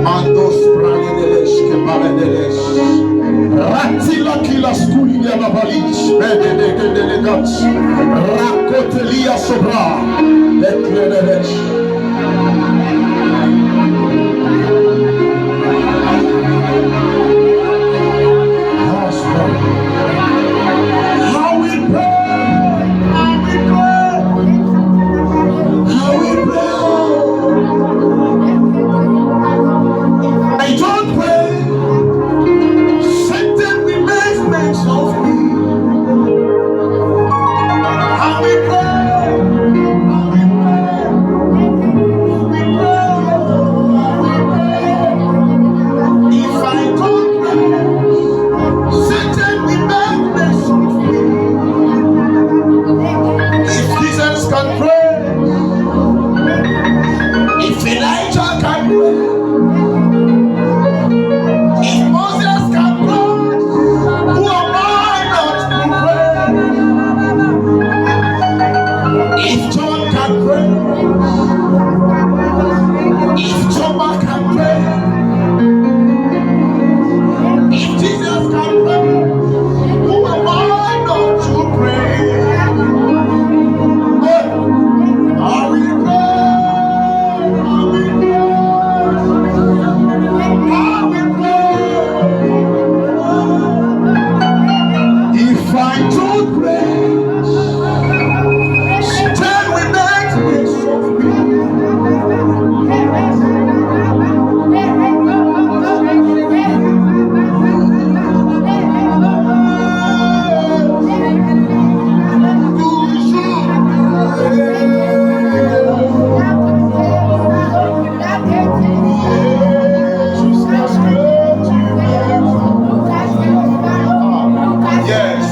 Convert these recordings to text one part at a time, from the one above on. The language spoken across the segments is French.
Mandos Pranedesh Keparedesh Ratila Kila Skulia Navalis Bededegats Rakotelia Sobra Dekledesh.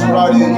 Fire, fire,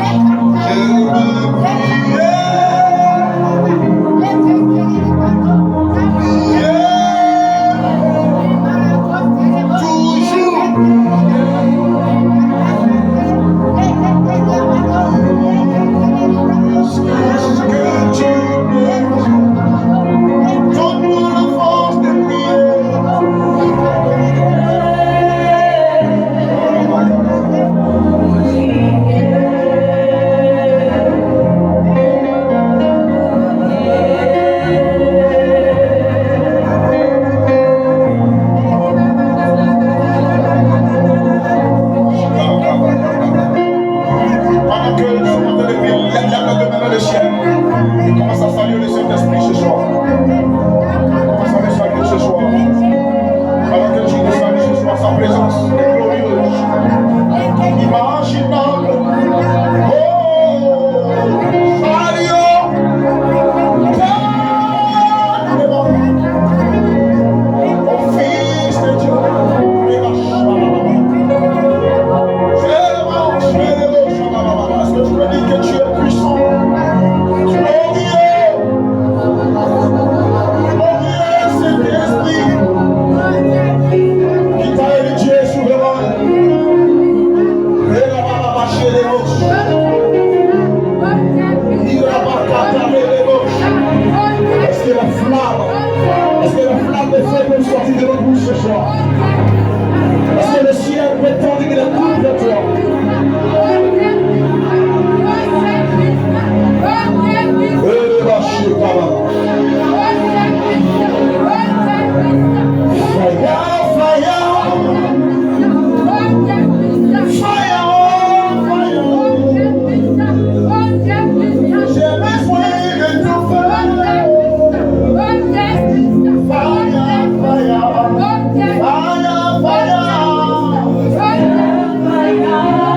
fire.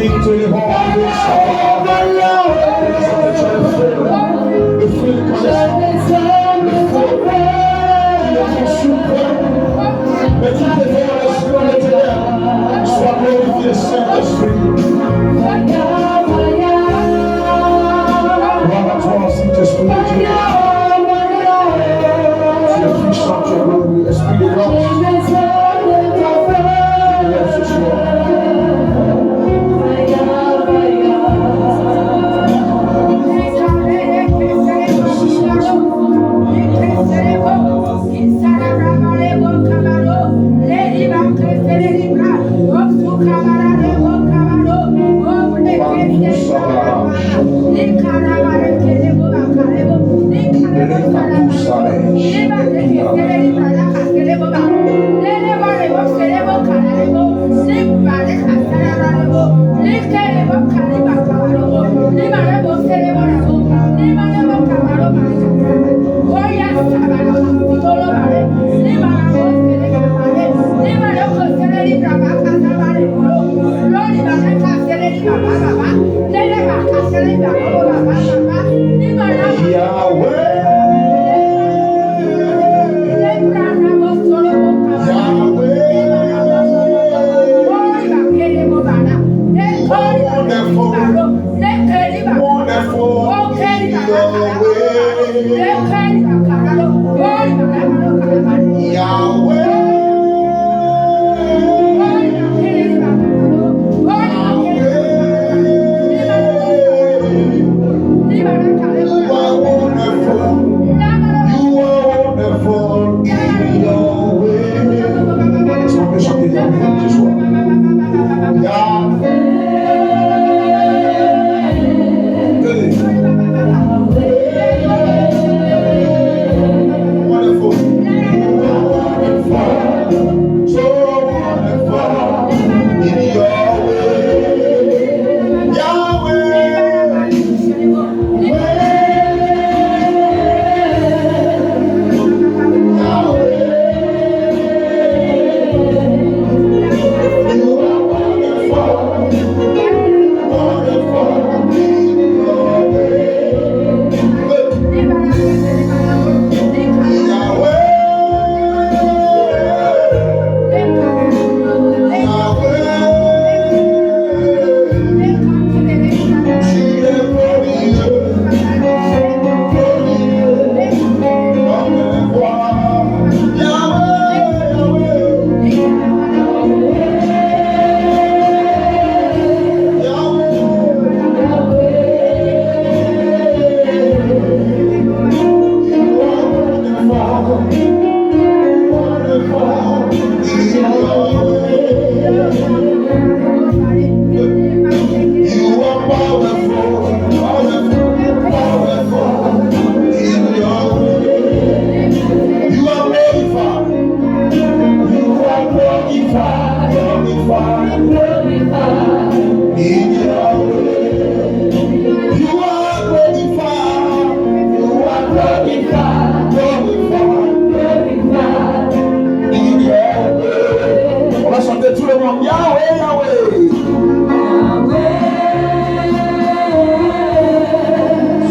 into the home. Le feu de connaissance, le feu qui le consume. Mais qui dévore l'esprit de l'éternel. Sois glorifié, Saint-Esprit. Gloire à toi, Saint-Esprit de Dieu. Tu es puissant, tu es glorieux, Esprit de grâce.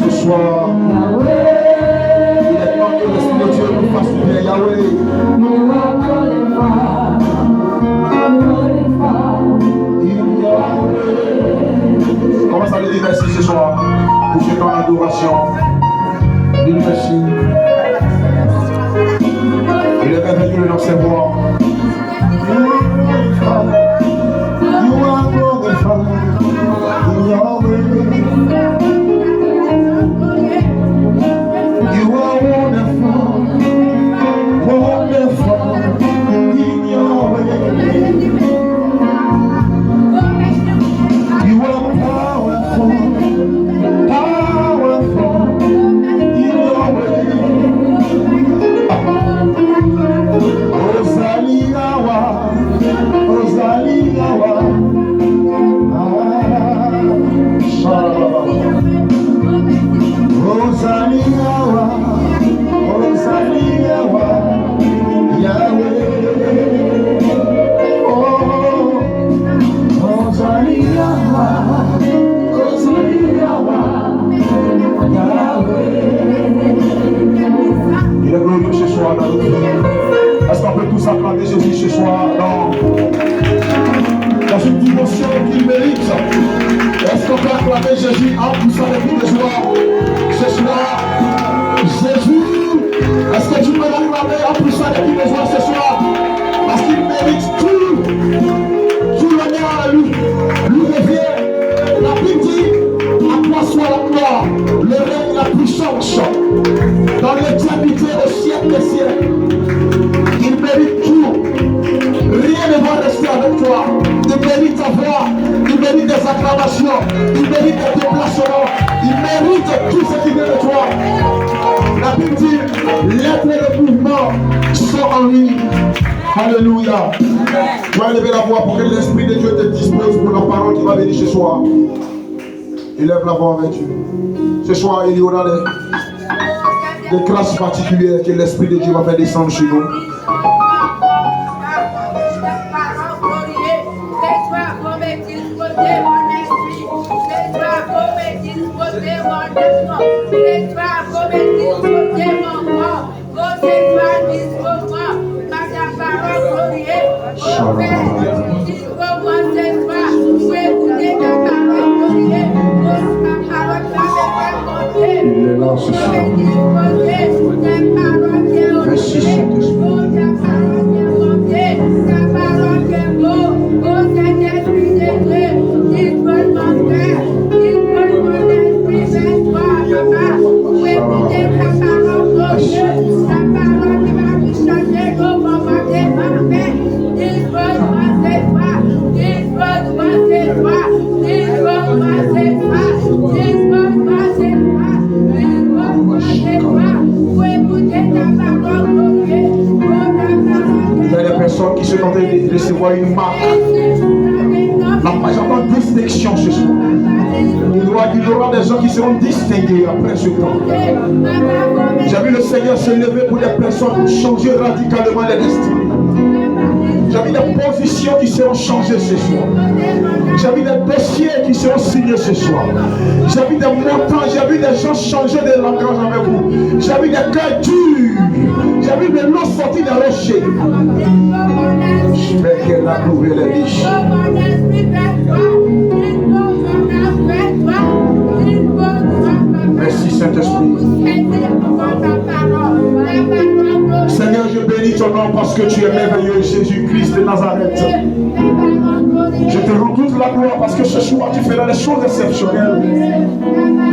Ce soir. Rosalie puisse acclamer Jésus ce soir dans une dimension qu'il mérite. Est-ce qu'on peut acclamer Jésus en poussant les cris de joie ce soir? Jésus, est-ce que tu peux l'acclamer en poussant les cris de joie ce soir? Parce qu'il mérite tout l'honneur à lui. Lui revient. La Bible dit, à toi soit la gloire, le règne, la puissance, dans l'éternité au siècle des siècles. Il mérite tout. Rien ne va rester avec toi. Il mérite ta voix. Il mérite des acclamations. Il mérite des déplacements. Il mérite tout ce qui vient de toi. La Bible dit, l'être et le mouvement sont en lui. Alléluia. Tu vas lever la voix pour que l'Esprit de Dieu te dispose pour la parole qui va venir ce soir. Élève la voix avec Dieu. Ce soir, il y aura des grâces particulières que l'Esprit de Dieu va faire descendre chez nous. Il est là ce soir. Merci Saint-Esprit. Qui se tentent de recevoir une marque. J'entends distinction ce soir. Il y aura des gens qui seront distingués après ce temps. J'ai vu le Seigneur se lever pour des personnes changer radicalement les destinées. J'ai vu des positions qui seront changées ce soir. J'ai vu des dossiers qui seront signés ce soir. J'ai vu des montants, j'ai vu des gens changer de langage avec vous. J'ai vu des cœurs durs. J'ai vu de l'eau sortir des rochers. Je vais qu'elle a trouvé les riches. Merci Saint-Esprit. Seigneur, je bénis ton nom parce que tu es merveilleux, Jésus-Christ de Nazareth. Je te rends toute la gloire parce que ce soir tu feras des choses exceptionnelles.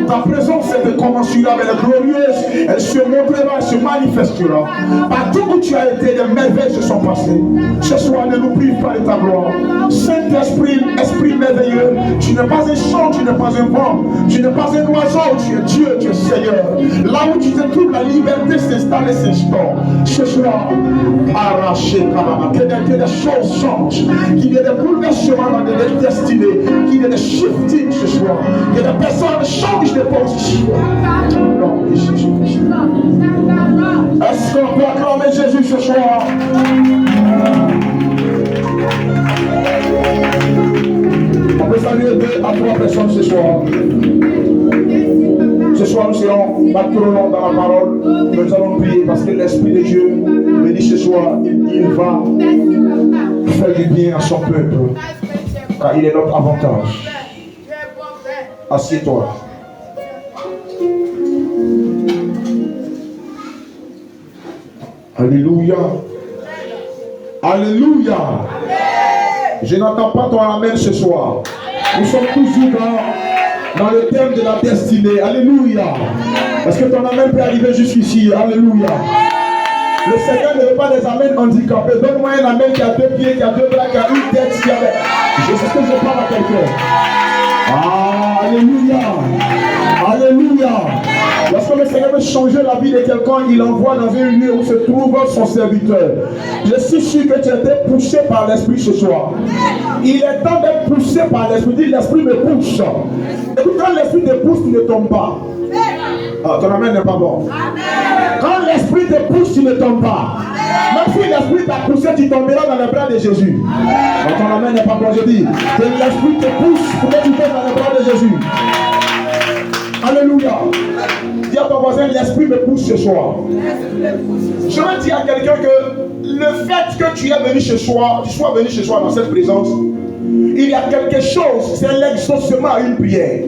Ta présence est incommensurable, elle est glorieuse, elle se montrera, elle se manifestera. Partout où tu as été, des merveilles se sont passées. Ce soir, ne nous prive pas de ta gloire. Saint-Esprit, Esprit merveilleux, tu n'es pas un chant, tu n'es pas un vent, tu n'es pas un oiseau, tu es Dieu, tu es Seigneur. Là où tu te trouves, la liberté s'installe et s'instaure. Ce soir, arraché, que des choses changent, qu'il y ait des bouleversements dans des destinées, qu'il y ait des shiftings ce soir, que des personnes changent de position. Non, Jésus. Est-ce qu'on peut acclamer Jésus ce soir? On peut saluer 2 à 3 personnes ce soir. Ce soir, nous serons pas trop longs dans la parole. Nous allons prier parce que l'Esprit de Dieu me dit ce soir, il va faire du bien à son peuple. Car il est notre avantage. Assieds-toi. Alléluia. Alléluia. Je n'entends pas ton amen ce soir. Nous sommes toujours dans le thème de la destinée. Alléluia. Est-ce que ton amen peut arriver jusqu'ici? Alléluia. Le Seigneur ne veut pas des amens handicapés. Donne-moi un amen qui a 2 pieds, qui a 2 bras, qui a une tête, qui a... Je sais que je parle à quelqu'un. Ah, alléluia. Alléluia. Lorsque le Seigneur veut changer la vie de quelqu'un, il envoie dans un lieu où se trouve son serviteur. Je suis sûr que tu as été poussé par l'Esprit ce soir. Il est temps d'être poussé par l'Esprit. Dis, l'Esprit me pousse. Écoute, quand l'Esprit te pousse, tu ne tombes pas. Ah, ton amen n'est pas bon. Quand l'Esprit te pousse, tu ne tombes pas. Même si l'Esprit t'a poussé, tu tomberas dans les bras de Jésus. Donc ton amen n'est pas bon. Je dis que l'Esprit te pousse pour que tu tombes dans les bras de Jésus. Alléluia. Dis à ton voisin, l'Esprit me pousse ce soir. Je veux dire à quelqu'un que le fait que tu es venu ce soir, tu sois venu ce soir dans cette présence, il y a quelque chose, c'est l'exaucement à une prière.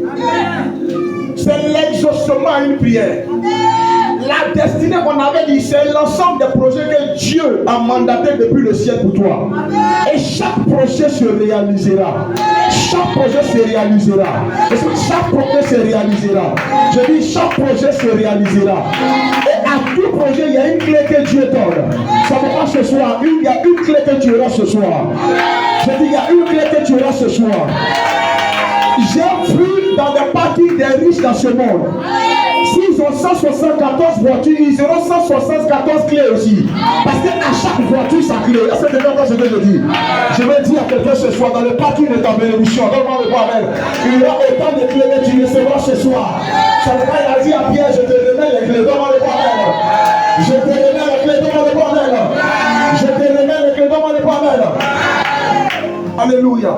C'est l'exaucement à une prière. La destinée qu'on avait dit, c'est l'ensemble des projets que Dieu a mandatés depuis le ciel pour toi. Et chaque projet se réalisera. Chaque projet se réalisera. Chaque projet se réalisera. Je dis, chaque projet se réalisera. Et à tout projet, il y a une clé que Dieu donne. Ça va pas ce soir. Il y a une clé que tu auras ce soir. Je dis, il y a une clé que tu auras ce soir. J'ai vu dans des parties des riches dans ce monde. S'ils ont 174 voitures, ils auront 174 clés aussi. Parce qu'à chaque voiture, sa clé. Est-ce que tu entends ce que je dis? Je vais dire à quelqu'un ce soir, dans le parking de ta bénédiction, donne-moi le bras même. Il y aura autant de clés que tu recevras ce soir. Ça ne va pas dire à Pierre, je te remets les clés, donne-moi le bras même. Je te remets les clés, donne-moi le bras même. Je te remets les clés, donne-moi le bras même. Alléluia.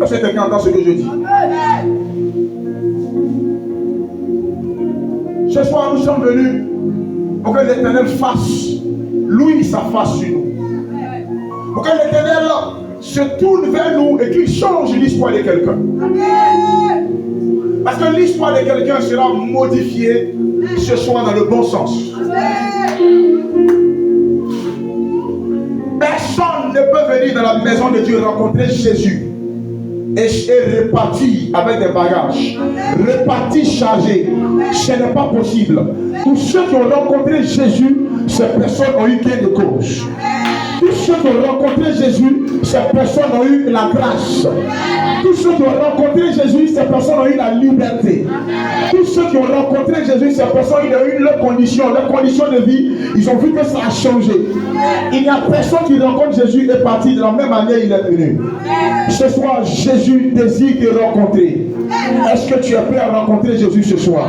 Est-ce que quelqu'un entend ce que je dis? Ce soir, nous sommes venus pour que l'Éternel fasse, lui, sa face sur nous. Pour que l'Éternel se tourne vers nous et qu'il change l'histoire de quelqu'un. Parce que l'histoire de quelqu'un sera modifiée ce soir dans le bon sens. Personne ne peut venir dans la maison de Dieu rencontrer Jésus et repartir avec des bagages, repartir chargé. Ce n'est pas possible. Tous ceux qui ont rencontré Jésus, ces personnes ont eu gain de cause. Tous ceux qui ont rencontré Jésus, ces personnes ont eu la grâce. Tous ceux qui ont rencontré Jésus, ces personnes ont eu la liberté. Tous ceux qui ont rencontré Jésus, ces personnes ont eu leurs conditions de vie. Ils ont vu que ça a changé. Il n'y a personne qui rencontre Jésus et parti de la même manière il est venu. Ce soir, Jésus désire te rencontrer. Est-ce que tu es prêt à rencontrer Jésus ce soir?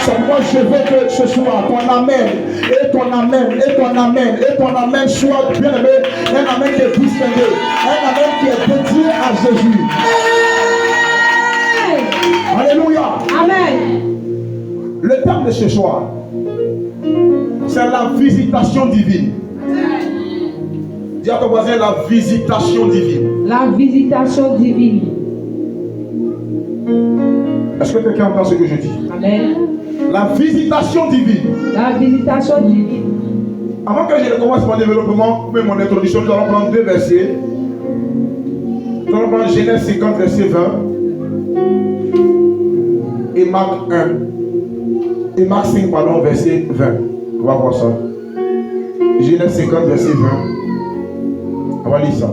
C'est moi, je veux que ce soir, ton amen, et ton amen, et ton amen, et ton amen soit bien aimé, un amen qui est distingué, un amen qui est dédié à Jésus. Alléluia. Amen. Le thème de ce soir, c'est la visitation divine. Dis à ton voisin, la visitation divine. La visitation divine. Est-ce que quelqu'un entend ce que je dis? Amen. La visitation divine. La visitation divine. Avant que je commence mon développement, ou mon introduction, nous allons prendre deux versets. Nous allons prendre Genèse 50, verset 20. Et Marc 1. Et Marc 5, pardon, verset 20. On va voir ça. Genèse 50, verset 20. On va lire ça.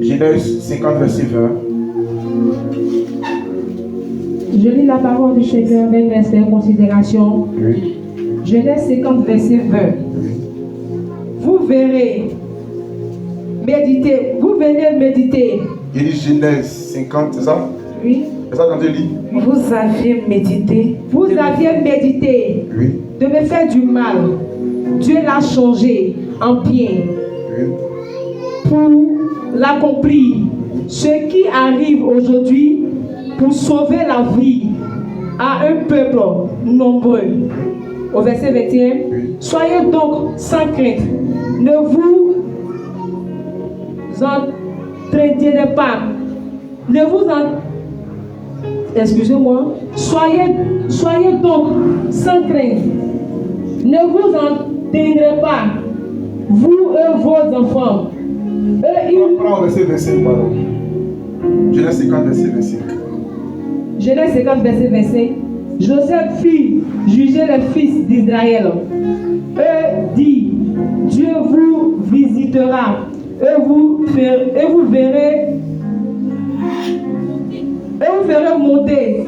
Genèse 50, verset 20. Je lis la parole du Seigneur avec respect et considération. Oui. Genèse 50, verset 20. Vous verrez, méditez, vous venez méditer. Il dit Genèse 50, c'est ça? Oui. C'est ça quand il dit? Vous aviez médité. Vous aviez médité. Oui. De me faire du mal. Dieu l'a changé en bien. Oui. Pour l'accomplir. Ce qui arrive aujourd'hui pour sauver la vie à un peuple nombreux. Au verset 21, soyez donc sans crainte. Ne vous entraînez pas. Ne vous excusez-moi. Soyez donc sans crainte. Ne vous entraînez pas. Vous et vos enfants. On prend le verset 25, pardon. Genèse 50, verset 25. Genèse 50, verset 25. Joseph fit juger les fils d'Israël. Dit, Dieu vous visitera et vous verrez monter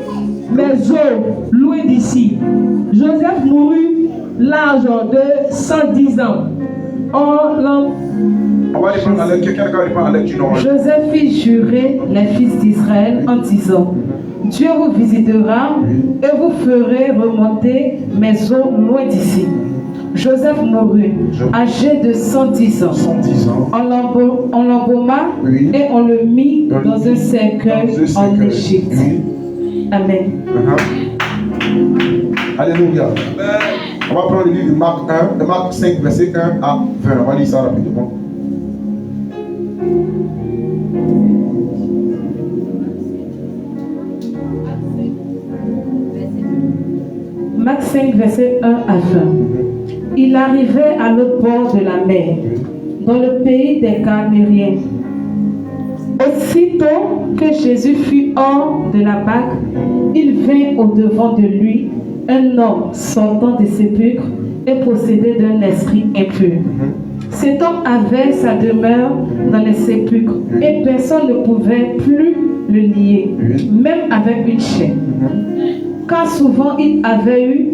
mes eaux loin d'ici. Joseph mourut l'âge de 110 ans. On va répondre avec quelqu'un qui va répondre avec du nom. Joseph fit jurer les fils d'Israël en disant, Dieu vous visitera et vous ferez remonter mes eaux loin d'ici. Joseph mourut, âgé de 110 ans. 110 ans. On l'embauma Oui. et on le mit dans un cercueil en Égypte. Oui. Amen. Alléluia. On va prendre le livre de Marc 1, de Marc 5, verset 1 à 20. On va lire ça rapidement. Marc 5, verset 1 à 20. Il arrivait à l'autre bord de la mer, dans le pays des Galiléens. Aussitôt que Jésus fut hors de la barque, il vint au-devant de lui un homme sortant des sépulcres et possédé d'un esprit impur. Cet homme avait sa demeure dans les sépulcres et personne ne pouvait plus le lier, même avec une chaîne. Car souvent il avait eu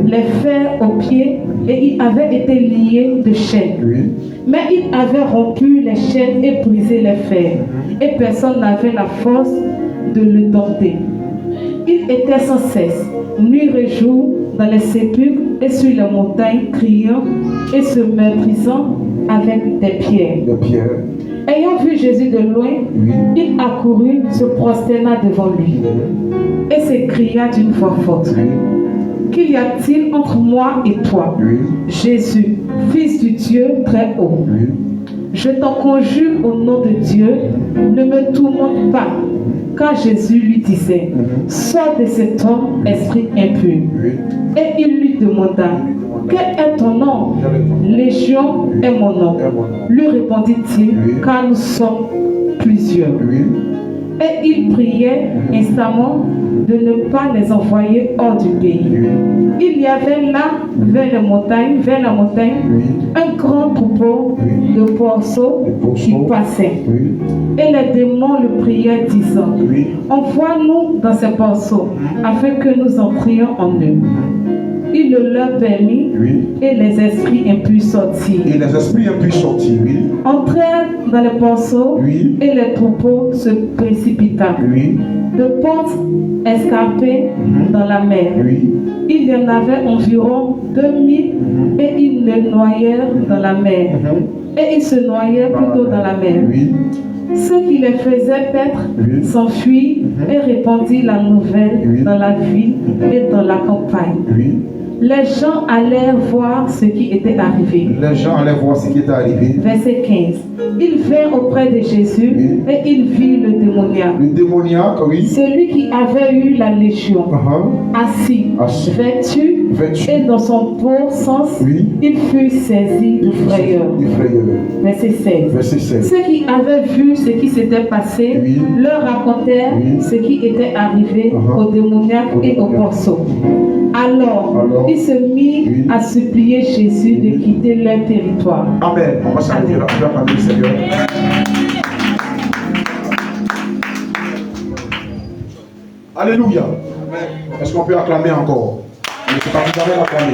les fers aux pieds et il avait été lié de chaînes. Mais il avait rompu les chaînes et brisé les fers, et personne n'avait la force de le dompter. Il était sans cesse, nuit et jour, dans les sépulcres et sur les montagnes, criant et se meurtrissant avec des pierres. Ayant vu Jésus de loin, il accourut, se prosterna devant lui et s'écria d'une voix forte: Qu'il y a-t-il entre moi et toi, Jésus, Fils du Dieu très haut? Je t'en conjure au nom de Dieu, ne me tourmente pas. Car Jésus lui disait: Sors de cet homme, esprit impur. Et il lui demanda: Quel est ton nom? Légion est mon nom. Lui répondit-il: Car nous sommes plusieurs. Et il priait instamment de ne pas les envoyer hors du pays. Il y avait là, vers la montagne, un grand troupeau de porceaux qui passait. Et les démons le priaient, disant: Envoie-nous dans ces porceaux, afin que nous entrions en eux. Il le leur permit, et les esprits impurs sortirent. Entrèrent dans les porceaux, et les troupeaux se précipitèrent. De pentes escarpées dans la mer. Il y en avait environ 2000, et ils le noyèrent dans la mer. Et ils se noyèrent plutôt dans la mer. Ceux qui les faisaient paître s'enfuirent et répandirent la nouvelle dans la ville et dans la campagne. Les gens allèrent voir ce qui était arrivé. Verset 15. Il vint auprès de Jésus et il vit le démoniaque. Celui qui avait eu la légion, assis, vêtu, et dans son bon sens, il fut saisi de frayeur. Verset 16. Ceux qui avaient vu ce qui s'était passé leur racontèrent ce qui était arrivé au démoniaque et au porceau. Alors, il se mit à supplier Jésus de quitter leur territoire. Amen. On va s'arrêter là. On va parler du Seigneur. Alléluia. Est-ce qu'on peut acclamer encore? C'est pas vous avez acclamé.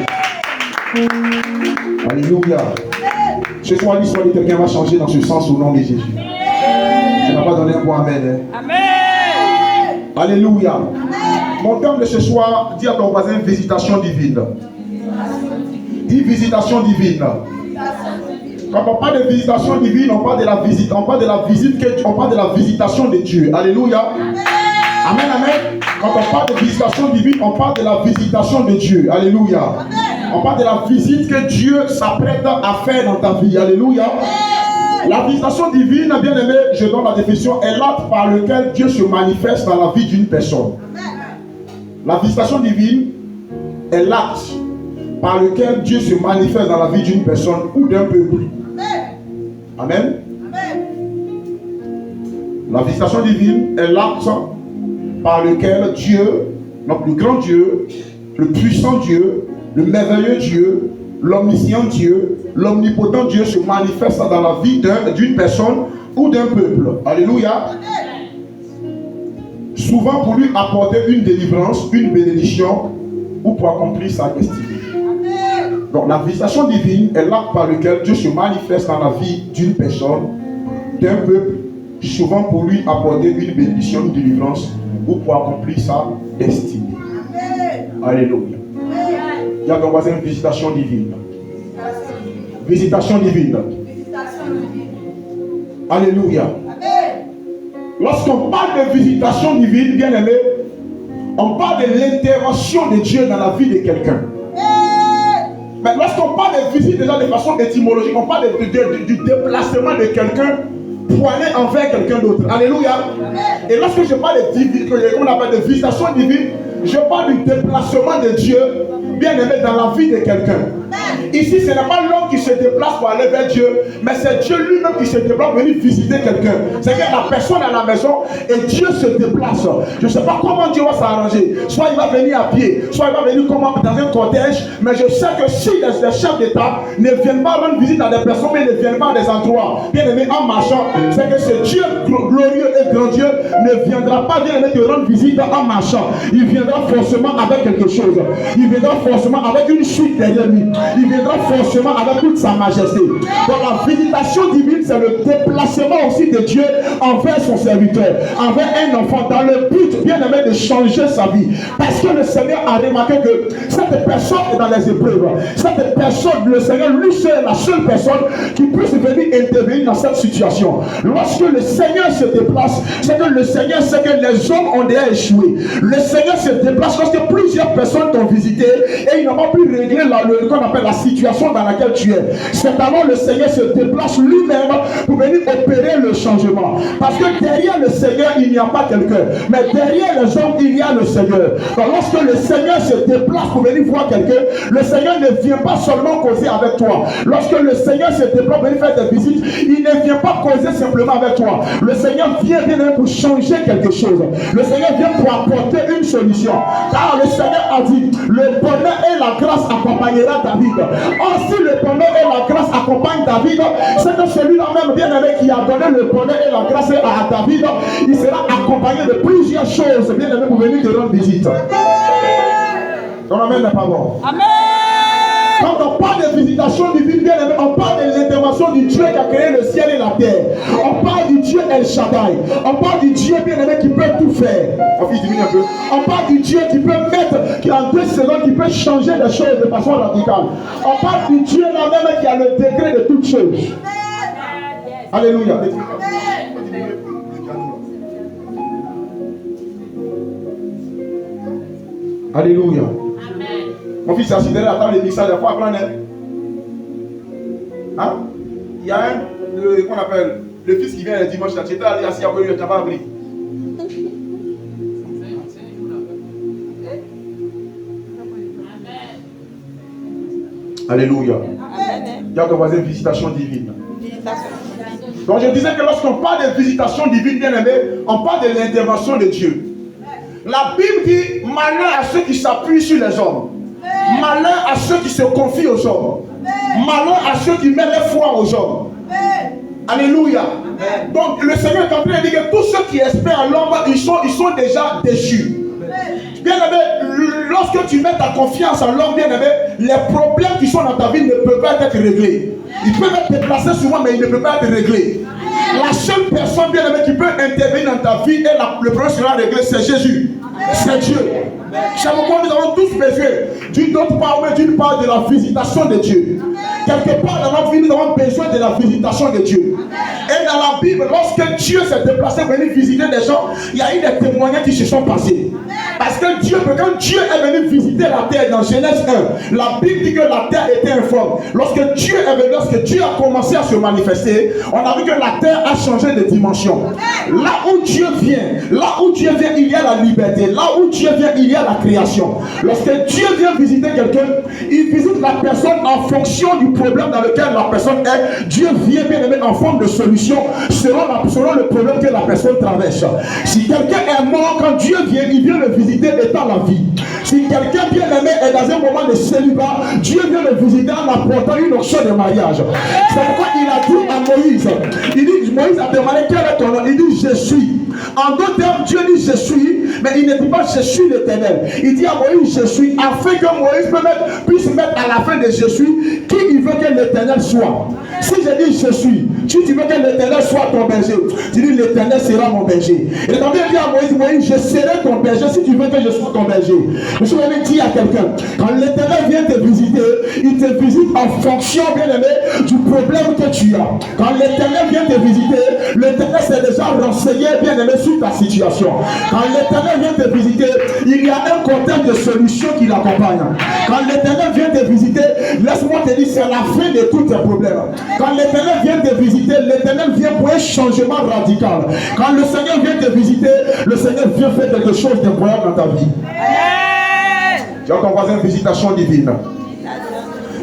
Alléluia. Ce soir, l'histoire de quelqu'un va changer dans ce sens au nom de Jésus. Je n'ai pas donné un bon amen. Amen. Alléluia. Mon thème de ce soir, dis à ton voisin visitation divine. Dis visitation divine. Quand on parle de visitation divine, on parle de la visite, on parle de la visitation de Dieu. Alléluia. Amen, amen. Quand on parle de visitation divine, on parle de la visitation de Dieu. Alléluia. On parle de la visite que Dieu s'apprête à faire dans ta vie. Alléluia. La visitation divine, bien aimé, je donne la définition, est l'acte par lequel Dieu se manifeste dans la vie d'une personne. La visitation divine est l'acte par lequel Dieu se manifeste dans la vie d'une personne ou d'un peuple. Amen. La visitation divine est l'acte par lequel Dieu, notre le grand Dieu, le puissant Dieu, le merveilleux Dieu, l'omniscient Dieu, l'omnipotent Dieu se manifeste dans la vie d'une personne ou d'un peuple. Alléluia. Souvent pour lui apporter une délivrance, une bénédiction ou pour accomplir sa destinée. Donc la visitation divine est l'acte par lequel Dieu se manifeste dans la vie d'une personne, d'un peuple, souvent pour lui apporter une bénédiction, une délivrance ou pour accomplir sa destinée. Alléluia. Il y a donc une visitation divine. Visitation divine. Alléluia. Lorsqu'on parle de visitation divine, bien aimé, on parle de l'intervention de Dieu dans la vie de quelqu'un. Mais lorsqu'on parle de visite déjà de façon étymologique, on parle du déplacement de quelqu'un pour aller envers quelqu'un d'autre. Alléluia. Et lorsque je parle de visitation divine, je parle du déplacement de Dieu, bien aimé, dans la vie de quelqu'un. Ici, ce n'est pas l'homme qui se déplace pour aller vers Dieu, mais c'est Dieu lui-même qui se déplace pour venir visiter quelqu'un. C'est que la personne est à la maison et Dieu se déplace. Je ne sais pas comment Dieu va s'arranger. Soit il va venir à pied, soit il va venir comme dans un cortège. Mais je sais que si les chefs d'État ne viennent pas rendre visite à des personnes, mais ne viennent pas à des endroits, bien aimé, en marchant, c'est que ce Dieu glorieux et grand Dieu ne viendra pas, bien aimé, te rendre visite en marchant. Il viendra forcément avec quelque chose. Il viendra forcément avec une suite derrière lui. Il viendra forcément avec toute sa majesté. Donc la visitation divine, c'est le déplacement aussi de Dieu envers son serviteur, envers un enfant, dans le but, bien aimé, de changer sa vie. Parce que le Seigneur a remarqué que cette personne est dans les épreuves. Cette personne, le Seigneur, lui seul est la seule personne qui puisse venir intervenir dans cette situation. Lorsque le Seigneur se déplace, c'est que le Seigneur sait que les hommes ont déjà échoué. Le Seigneur se déplace lorsque plusieurs personnes t'ont visité et ils n'ont pas pu régler ce qu'on appelle la situation dans laquelle tu es. C'est alors le Seigneur se déplace lui-même pour venir opérer le changement. Parce que derrière le Seigneur, il n'y a pas quelqu'un. Mais derrière les hommes, il y a le Seigneur. Donc lorsque le Seigneur se déplace pour venir voir quelqu'un, le Seigneur ne vient pas seulement causer avec toi. Lorsque le Seigneur se déplace pour venir faire des visites, il ne vient pas causer simplement avec toi. Le Seigneur vient pour changer quelque chose. Le Seigneur vient pour apporter une solution. Car le Seigneur a dit, le bonheur et la grâce accompagnera David. Or, si le bonheur et la grâce accompagnent David, c'est que celui-là même, bien aimé, qui a donné le bonheur et la grâce à David, il sera accompagné de plusieurs choses, bien aimé, pour venir te rendre visite. Ton amen n'est pas bon. Amen. Quand on parle de visitation divine, bien aimé, on parle de l'intervention du Dieu qui a créé le ciel et la terre. On parle du Dieu El Shaddai. On parle du Dieu, bien aimé, qui peut tout faire. On parle du Dieu qui peut mettre, qui en 2 secondes, qui peut changer les choses de façon radicale. On parle du Dieu là-même qui a le degré de toutes choses. Alléluia. Alléluia. Mon fils est assis derrière la table et dit ça des fois, apprendre. Hein? Il y a qu'on appelle le fils qui vient le dimanche, là, tu étais allé assis avec lui, tu n'as pas appris. Alléluia. Il y a ton voisin, visitation divine. Donc je disais que lorsqu'on parle de visitation divine, bien aimé, on parle de l'intervention de Dieu. La Bible dit malheur à ceux qui s'appuient sur les hommes. Malheur à ceux qui se confient aux hommes. Malheur à ceux qui mettent les foi aux hommes. Alléluia. Donc le Seigneur est en train de dire que tous ceux qui espèrent en l'homme, ils sont déjà déchus. Bien aimé, lorsque tu mets ta confiance en l'homme, bien aimé, les problèmes qui sont dans ta vie ne peuvent pas être réglés. Ils peuvent être déplacés souvent, mais ils ne peuvent pas être réglés. La seule personne, bien aimé, qui peut intervenir dans ta vie et le problème sera réglé, c'est Jésus. C'est Dieu. Chaque fois, nous avons tous besoin d'une autre part, d'une part de la visitation de Dieu. Quelque part dans notre vie, nous avons besoin de la visitation de Dieu. Et dans la Bible, lorsque Dieu s'est déplacé pour venir visiter des gens, il y a eu des témoignages qui se sont passés. Parce que quand Dieu est venu visiter la terre dans Genèse 1, la Bible dit que la terre était informe. Lorsque Dieu a commencé à se manifester, on a vu que la terre a changé de dimension. Là où Dieu vient, il y a la liberté. Là où Dieu vient, il y a la création. Lorsque Dieu vient visiter quelqu'un, il visite la personne en fonction du problème dans lequel la personne est. Dieu vient bien aimé en forme de solution selon le problème que la personne traverse. Si quelqu'un est mort, quand Dieu vient, il vient le visiter étant la vie. Si quelqu'un bien aimé est dans un moment de célibat, Dieu vient le visiter en apportant une option de mariage. C'est pourquoi il a dit à Moïse, Moïse a demandé quel est ton nom. Il dit je suis. En d'autres termes, Dieu dit je suis, mais il ne dit pas je suis l'Éternel. Il dit à Moïse je suis, afin que Moïse puisse mettre à la fin de je suis qui il veut que l'Éternel soit. Si je dis je suis, Si tu veux que l'Éternel soit ton berger, tu dis l'Éternel sera mon berger. Et l'Éternel dit à Moïse, Moïse, je serai ton berger si tu veux que je sois ton berger. Je suis venu dire à quelqu'un, quand l'Éternel vient te visiter, il te visite en fonction, bien aimé, du problème que tu as. Quand l'Éternel vient te visiter, l'Éternel s'est déjà renseigné, bien aimé, sur ta situation. Quand l'Éternel vient te visiter, il y a un contexte de solution qui l'accompagne. Quand l'Éternel vient te visiter, laisse-moi te dire, c'est la fin de tous tes problèmes. Quand l'Éternel vient te visiter, l'Éternel vient pour un changement radical. Quand le Seigneur vient te visiter, le Seigneur vient faire quelque chose d'incroyable dans ta vie. Tu as ton voisin, visitation divine.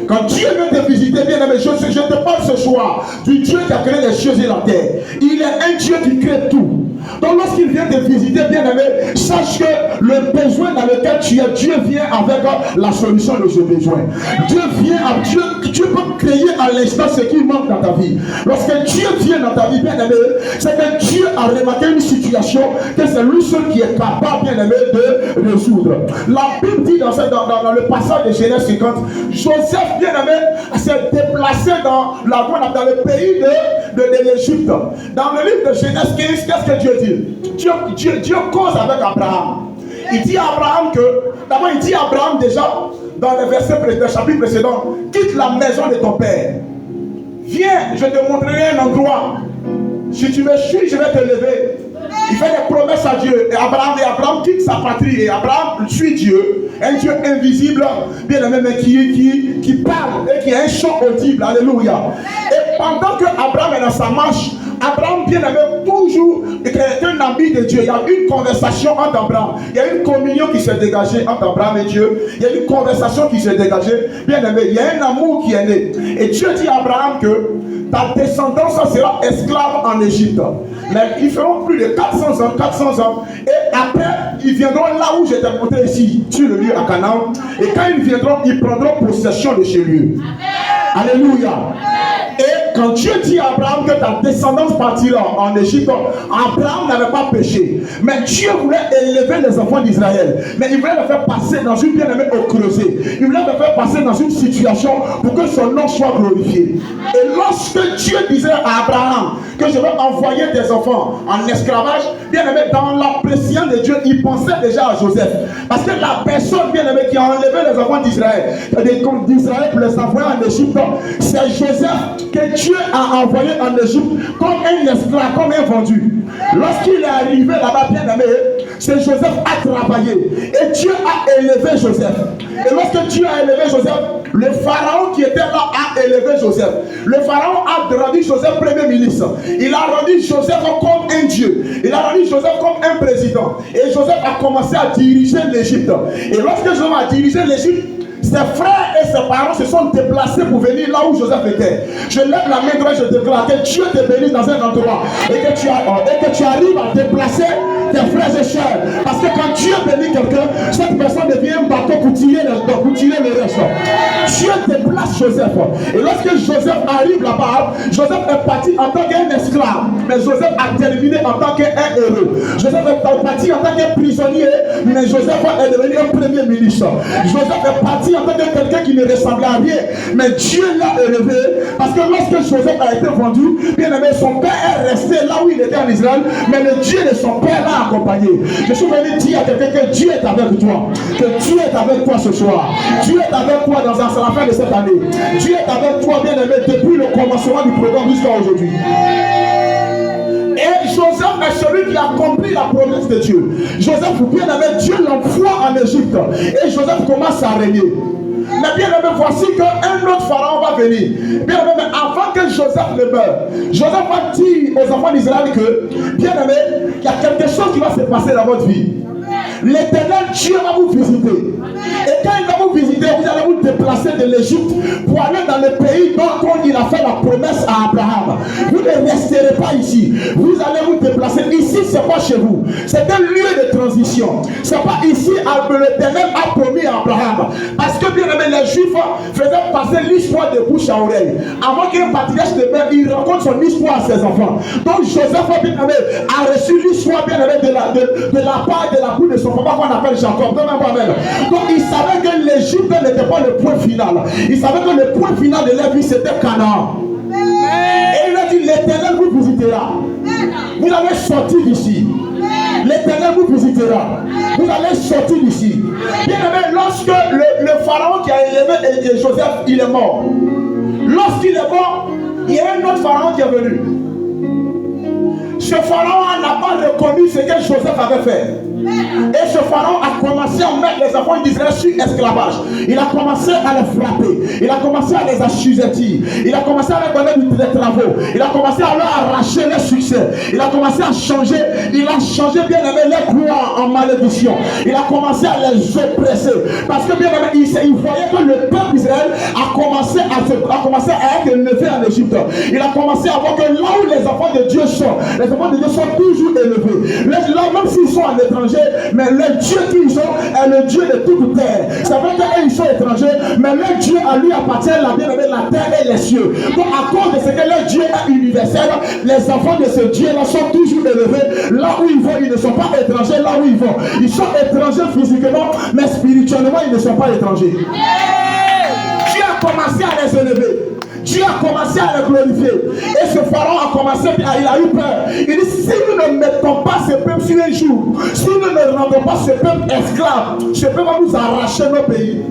Quand Dieu vient te visiter, bien aimé, je te parle ce soir du Dieu qui a créé les cieux et la terre. Il est un Dieu qui crée tout. Donc lorsqu'il vient te visiter, bien aimé, sache que le besoin dans lequel tu es, Dieu vient avec la solution de ce besoin. Dieu vient à Dieu peut créer à l'instant ce qui manque dans ta vie. Lorsque Dieu vient dans ta vie, bien aimé, c'est que Dieu a remarqué une situation que c'est lui seul qui est capable, bien aimé, de résoudre. La Bible dit dans le passage de Genèse 50, Joseph, bien aimé, s'est déplacé dans le pays de l'Égypte. Dans le livre de Genèse 15, qu'est-ce que Dieu dit? Dieu cause avec Abraham. Il dit à Abraham d'abord il dit à Abraham déjà, dans le chapitre précédent, quitte la maison de ton père. Viens, je te montrerai un endroit. Si tu me suis, je vais te lever. Il fait des promesses à Dieu. Et Abraham quitte sa patrie. Et Abraham suit Dieu. Un Dieu invisible, bien aimé, mais qui parle et qui a un chant audible. Alléluia. Et pendant que Abraham est dans sa marche, Abraham, bien aimé, toujours était un ami de Dieu. Il y a une conversation entre Abraham. Il y a une communion qui s'est dégagée entre Abraham et Dieu. Il y a une conversation qui s'est dégagée. Bien aimé, il y a un amour qui est né. Et Dieu dit à Abraham que ta descendance sera esclave en Égypte. Mais ils feront plus de 400 ans. Et après, ils viendront là où je t'ai montré ici, sur le lieu à Canaan. Et quand ils viendront, ils prendront possession de chez lui. Alléluia. Et quand Dieu dit à Abraham que ta descendance partira en Égypte, Abraham n'avait pas péché. Mais Dieu voulait élever les enfants d'Israël. Mais il voulait les faire passer dans une bien-aimée au creuset. Il voulait les faire passer dans une situation pour que son nom soit glorifié. Et lorsque Dieu disait à Abraham que je vais envoyer tes enfants en esclavage, bien-aimé, dans la préscience de Dieu, il pensait déjà à Joseph. Parce que la personne, bien-aimé, qui a enlevé les enfants d'Israël pour les envoyer en Égypte, c'est Joseph que Dieu a envoyé en Égypte comme un esclave, comme un vendu. Lorsqu'il est arrivé là-bas, bien aimé, c'est Joseph a travaillé. Et Dieu a élevé Joseph. Et lorsque Dieu a élevé Joseph, le pharaon qui était là a élevé Joseph. Le pharaon a rendu Joseph premier ministre. Il a rendu Joseph comme un dieu. Il a rendu Joseph comme un président. Et Joseph a commencé à diriger l'Égypte. Et lorsque Joseph a dirigé l'Égypte, ses frères et ses parents se sont déplacés pour venir là où Joseph était. Je lève la main droite, je déclare que Dieu te bénisse dans un endroit et que tu arrives à déplacer tes frères et sœurs. Parce que quand Dieu bénit quelqu'un, cette personne devient un bateau pour tirer le reste. Dieu déplace Joseph. Et lorsque Joseph arrive là-bas, Joseph est parti en tant qu'un esclave. Mais Joseph a terminé en tant qu'un héros. Joseph est parti en tant qu'un prisonnier. Mais Joseph est devenu un premier ministre. Joseph est parti en tant que quelqu'un qui ne ressemblait à rien. Mais Dieu l'a élevé. Parce que lorsque Joseph a été vendu, bien aimé, son père est resté là où il était en Israël. Mais le Dieu de son père l'a accompagné. Je suis venu dire à quelqu'un que Dieu est avec toi. Que Dieu est avec toi ce soir. Dieu est avec toi dans la fin de cette année. Dieu est avec toi, bien aimé, depuis le commencement du programme jusqu'à aujourd'hui. Et Joseph est celui qui a accompli la promesse de Dieu. Joseph, bien aimé, Dieu l'envoie en Égypte. Et Joseph commence à régner. Mais bien aimé, voici qu'un autre pharaon va venir. Bien aimé, mais avant que Joseph ne meure, Joseph va dire aux enfants d'Israël que, bien aimé, il y a quelque chose qui va se passer dans votre vie. L'Éternel Dieu va vous visiter. Et quand il va vous visiter, vous allez vous déplacer de l'Égypte pour aller dans le pays dont il a fait la promesse à Abraham. Vous ne resterez pas ici. Vous allez vous déplacer. Ici, ce n'est pas chez vous. C'est un lieu de transition. Ce n'est pas ici que l'Éternel a promis à Abraham. Parce que bien aimé, les Juifs faisaient passer l'histoire de bouche à oreille. Avant qu'un patriarche de père, il raconte son histoire à ses enfants. Donc Joseph, bien aimé, a reçu l'histoire, bien aimé, de la part de la bouche de son papa qu'on appelle Jacob. Donc il savait que l'Égypte n'était pas le point final. Il savait que le point final de la vie c'était Canaan. Et il a dit l'Éternel vous visitera. Vous allez sortir d'ici. L'Éternel vous visitera. Vous allez sortir d'ici. Bien aimé, lorsque le pharaon qui a élevé Joseph, il est mort. Lorsqu'il est mort, il y a un autre pharaon qui est venu. Ce pharaon n'a pas reconnu ce que Joseph avait fait. Et ce pharaon a commencé à mettre les enfants d'Israël sur esclavage. Il a commencé à les frapper. Il a commencé à les assujettir. Il a commencé à leur donner des travaux. Il a commencé à leur arracher les succès. Il a commencé à changer. Il a changé, bien aimé, les gloires en malédiction. Il a commencé à les oppresser. Parce que, bien aimé, il voyait que le peuple d'Israël a commencé à être élevé en Égypte. Il a commencé à voir que là où les enfants de Dieu sont, les enfants de Dieu sont toujours élevés. Là, même s'ils sont en étranger, mais le Dieu qu'ils ont est le Dieu de toute terre. C'est vrai qu'ils sont étrangers, mais le Dieu à lui appartient la terre et les cieux. Donc à cause de ce que le Dieu est universel, les enfants de ce Dieu-là sont toujours élevés. Là où ils vont, ils ne sont pas étrangers. Là où ils vont, ils sont étrangers physiquement, mais spirituellement, ils ne sont pas étrangers. Dieu a commencé à les élever. Dieu a commencé à le glorifier. Et ce pharaon a commencé, il a eu peur. Il dit, si nous ne mettons pas ce peuple sur un jour, si nous ne rendons pas ce peuple esclave, ce peuple va nous arracher nos pays.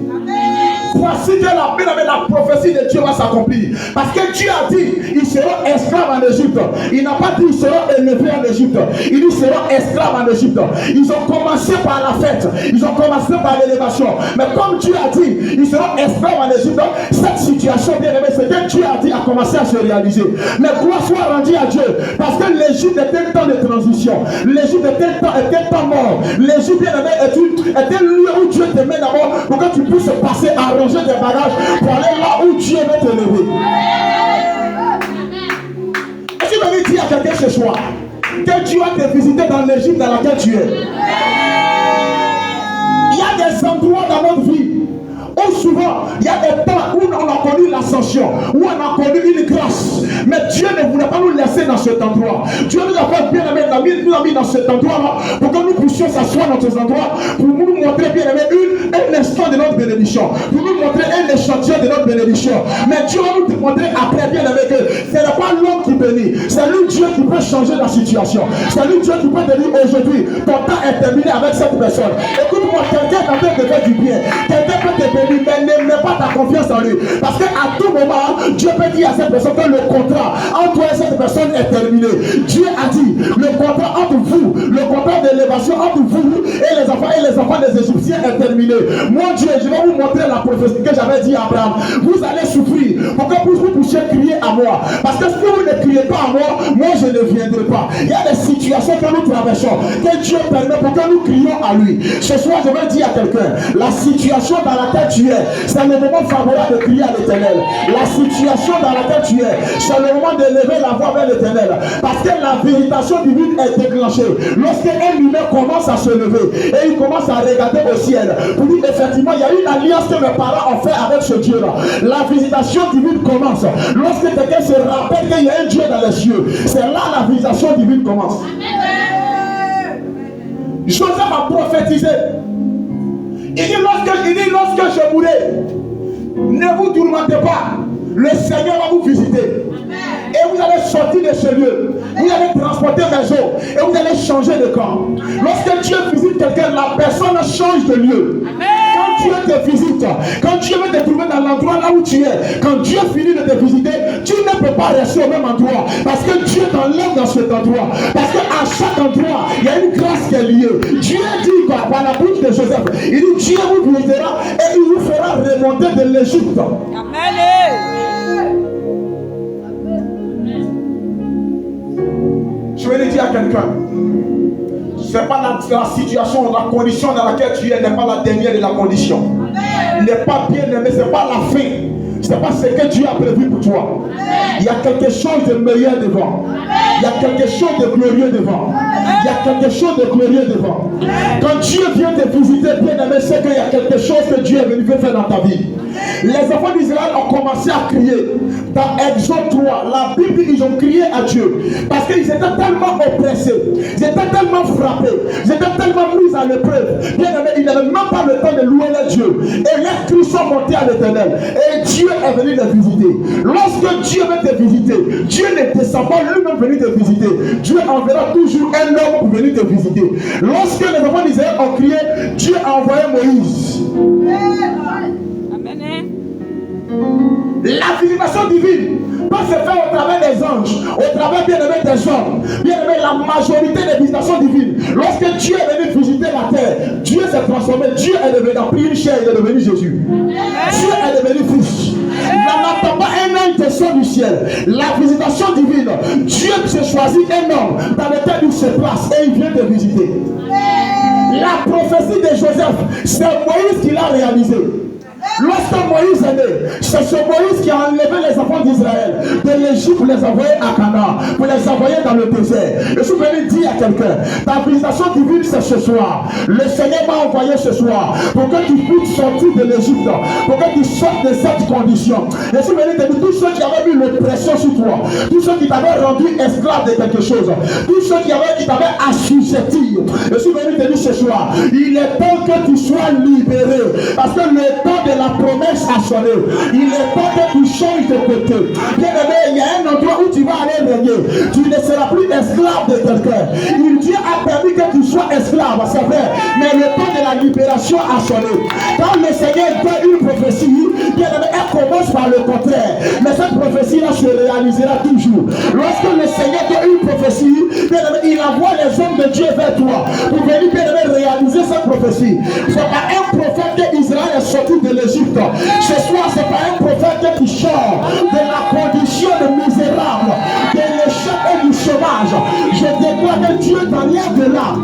Voici que la prophétie de Dieu va s'accomplir. Parce que Dieu a dit, ils seront esclaves en Égypte. Il n'a pas dit, ils seront élevés en Égypte. Il dit, ils seront esclaves en Égypte. Ils ont commencé par la fête. Ils ont commencé par l'élévation. Mais comme Dieu a dit, ils seront esclaves en Égypte. Cette situation, bien aimé, c'est que Dieu a dit, a commencé à se réaliser. Mais gloire soit rendue à Dieu. Parce que l'Égypte était un temps de transition. L'Égypte était un temps mort. L'Égypte, bien aimé, était un lieu où Dieu te met d'abord pour que tu puisses passer à ranger des bagages pour aller là où Dieu veut te lever. Est-ce que tu veux dire à quelqu'un ce soir que Dieu va te visiter dans l'Égypte dans laquelle tu es? Il y a des endroits dans notre vie où souvent il y a des temps où on a connu l'ascension, où on a connu une grâce, mais Dieu ne voulait pas nous laisser dans cet endroit. Dieu nous a fait bien aimé, nous a mis dans cet endroit-là pour que nous puissions s'asseoir dans ces endroits, pour nous montrer bien aimé un instant de notre bénédiction, pour nous montrer un échantillon de notre bénédiction. Mais Dieu va nous montrer après bien aimé que ce n'est pas l'homme qui bénit, c'est lui Dieu qui peut changer la situation. C'est lui Dieu qui peut te dire aujourd'hui, ton temps est terminé avec cette personne. Écoute-moi, quelqu'un est en train de faire du bien, quelqu'un peut te bénir, mais ne mets pas ta confiance en lui. Parce qu'à tout moment, Dieu peut dire à cette personne que le contrat entre toi et cette personne est terminé. Dieu a dit, le contrat entre vous, le contrat d'élévation entre vous et les enfants des Égyptiens est terminé. Mon Dieu, je vais vous montrer la prophétie que j'avais dit à Abraham. Vous allez souffrir pour que vous puissiez crier à moi. Parce que si vous ne criez pas à moi, moi je ne viendrai pas. Il y a des situations que nous traversons, que Dieu permet pour que nous crions à lui. Ce soir, je vais dire à quelqu'un, la situation dans laquelle tu es, c'est le moment favorable de crier à l'Éternel. La situation dans laquelle tu es, c'est le moment de lever la voix vers l'Éternel. Parce que la visitation divine est déclenchée. Lorsqu'un humain commence à se lever et il commence à regarder au ciel, pour dire effectivement, il y a une alliance que mes parents ont fait avec ce Dieu-là. La visitation divine commence. Lorsque quelqu'un se rappelle qu'il y a un Dieu dans les cieux, c'est là la visitation divine commence. Joseph a prophétisé. Il dit lorsque je mourrai, ne vous tourmentez pas. Le Seigneur va vous visiter. Et vous allez sortir de ce lieu. Vous allez transporter mes eaux. Et vous allez changer de camp. Lorsque Dieu visite quelqu'un, la personne change de lieu. Quand Dieu te visite, quand Dieu veut te trouver dans l'endroit là où tu es, quand Dieu finit de te visiter, tu ne peux pas rester au même endroit. Parce que Dieu t'enlève dans cet endroit. Parce qu'à chaque endroit, il y a une grâce qui est liée. Dieu dit quoi, par la bouche de Joseph, il dit Dieu vous visitera et il vous fera remonter de l'Égypte. Je vais le dire à quelqu'un, c'est pas la situation, la condition dans laquelle tu es n'est pas la dernière de la condition. N'est pas bien aimé, c'est pas la fin. C'est pas ce que Dieu a prévu pour toi. Il y a quelque chose de meilleur devant. Il y a quelque chose de glorieux devant. Il y a quelque chose de glorieux devant. Quand Dieu vient te visiter, bien aimé, c'est qu'il y a quelque chose que Dieu est venu faire dans ta vie. Les enfants d'Israël ont commencé à crier. Dans Exode 3, la Bible, ils ont crié à Dieu. Parce qu'ils étaient tellement oppressés. Ils étaient tellement frappés. Ils étaient tellement mis à l'épreuve. Bien aimé, ils n'avaient même pas le le temps de louer le Dieu. Et les cris sont montés à l'Éternel. Et Dieu est venu les visiter. Lorsque Dieu veut te visiter, Dieu ne descend pas lui-même venir te visiter. Dieu enverra toujours un homme pour venir te visiter. Lorsque les enfants d'Israël ont crié, Dieu a envoyé Moïse. Amen. La visitation divine peut se faire au travers des anges, au travers bien aimé des hommes. Bien aimé, la majorité des visitations divines, lorsque Dieu est venu visiter la terre, Dieu s'est transformé. Dieu est devenu, dans pris une chair, il est devenu Jésus. Dieu est devenu fils. Il n'attend pas un ange descend du ciel. La visitation divine, Dieu se choisit un homme dans lequel il se place et il vient te visiter. La prophétie de Joseph, c'est Moïse qui l'a réalisé. Lorsque Moïse est né, c'est ce Moïse qui a enlevé les enfants d'Israël de l'Égypte pour les envoyer à Canaan, pour les envoyer dans le désert. Je suis venu dire à quelqu'un, ta visitation divine c'est ce soir. Le Seigneur m'a envoyé ce soir pour que tu puisses sortir de l'Égypte, pour que tu sortes de cette condition. Je suis venu te dire, tous ceux qui avaient mis l'oppression sur toi, tous ceux qui t'avaient rendu esclave de quelque chose, tous ceux qui t'avaient assujetti, je suis venu te dire ce soir, il est temps que tu sois libéré, parce que le temps de la promesse a sonné. Il est temps que tu changes de côté. Bien aimé, il y a un endroit où tu vas aller régner. Tu ne seras plus esclave de quelqu'un. Dieu a permis que tu sois esclave, c'est vrai. Mais le temps de la libération a sonné. Quand le Seigneur donne une prophétie, bien aimé, elle commence par le contraire. Mais cette prophétie-là se réalisera toujours. Lorsque le Seigneur donne une prophétie, bien aimé, il envoie les hommes de Dieu vers toi pour venir bien aimé réaliser cette prophétie. C'est pas un prophète qu'Israël est sorti de l'Égypte. Ce soir, c'est pas un prophète qui sort de la condition de misérable, de l'échec et du chômage. Je déclare que Dieu t'enlève de là.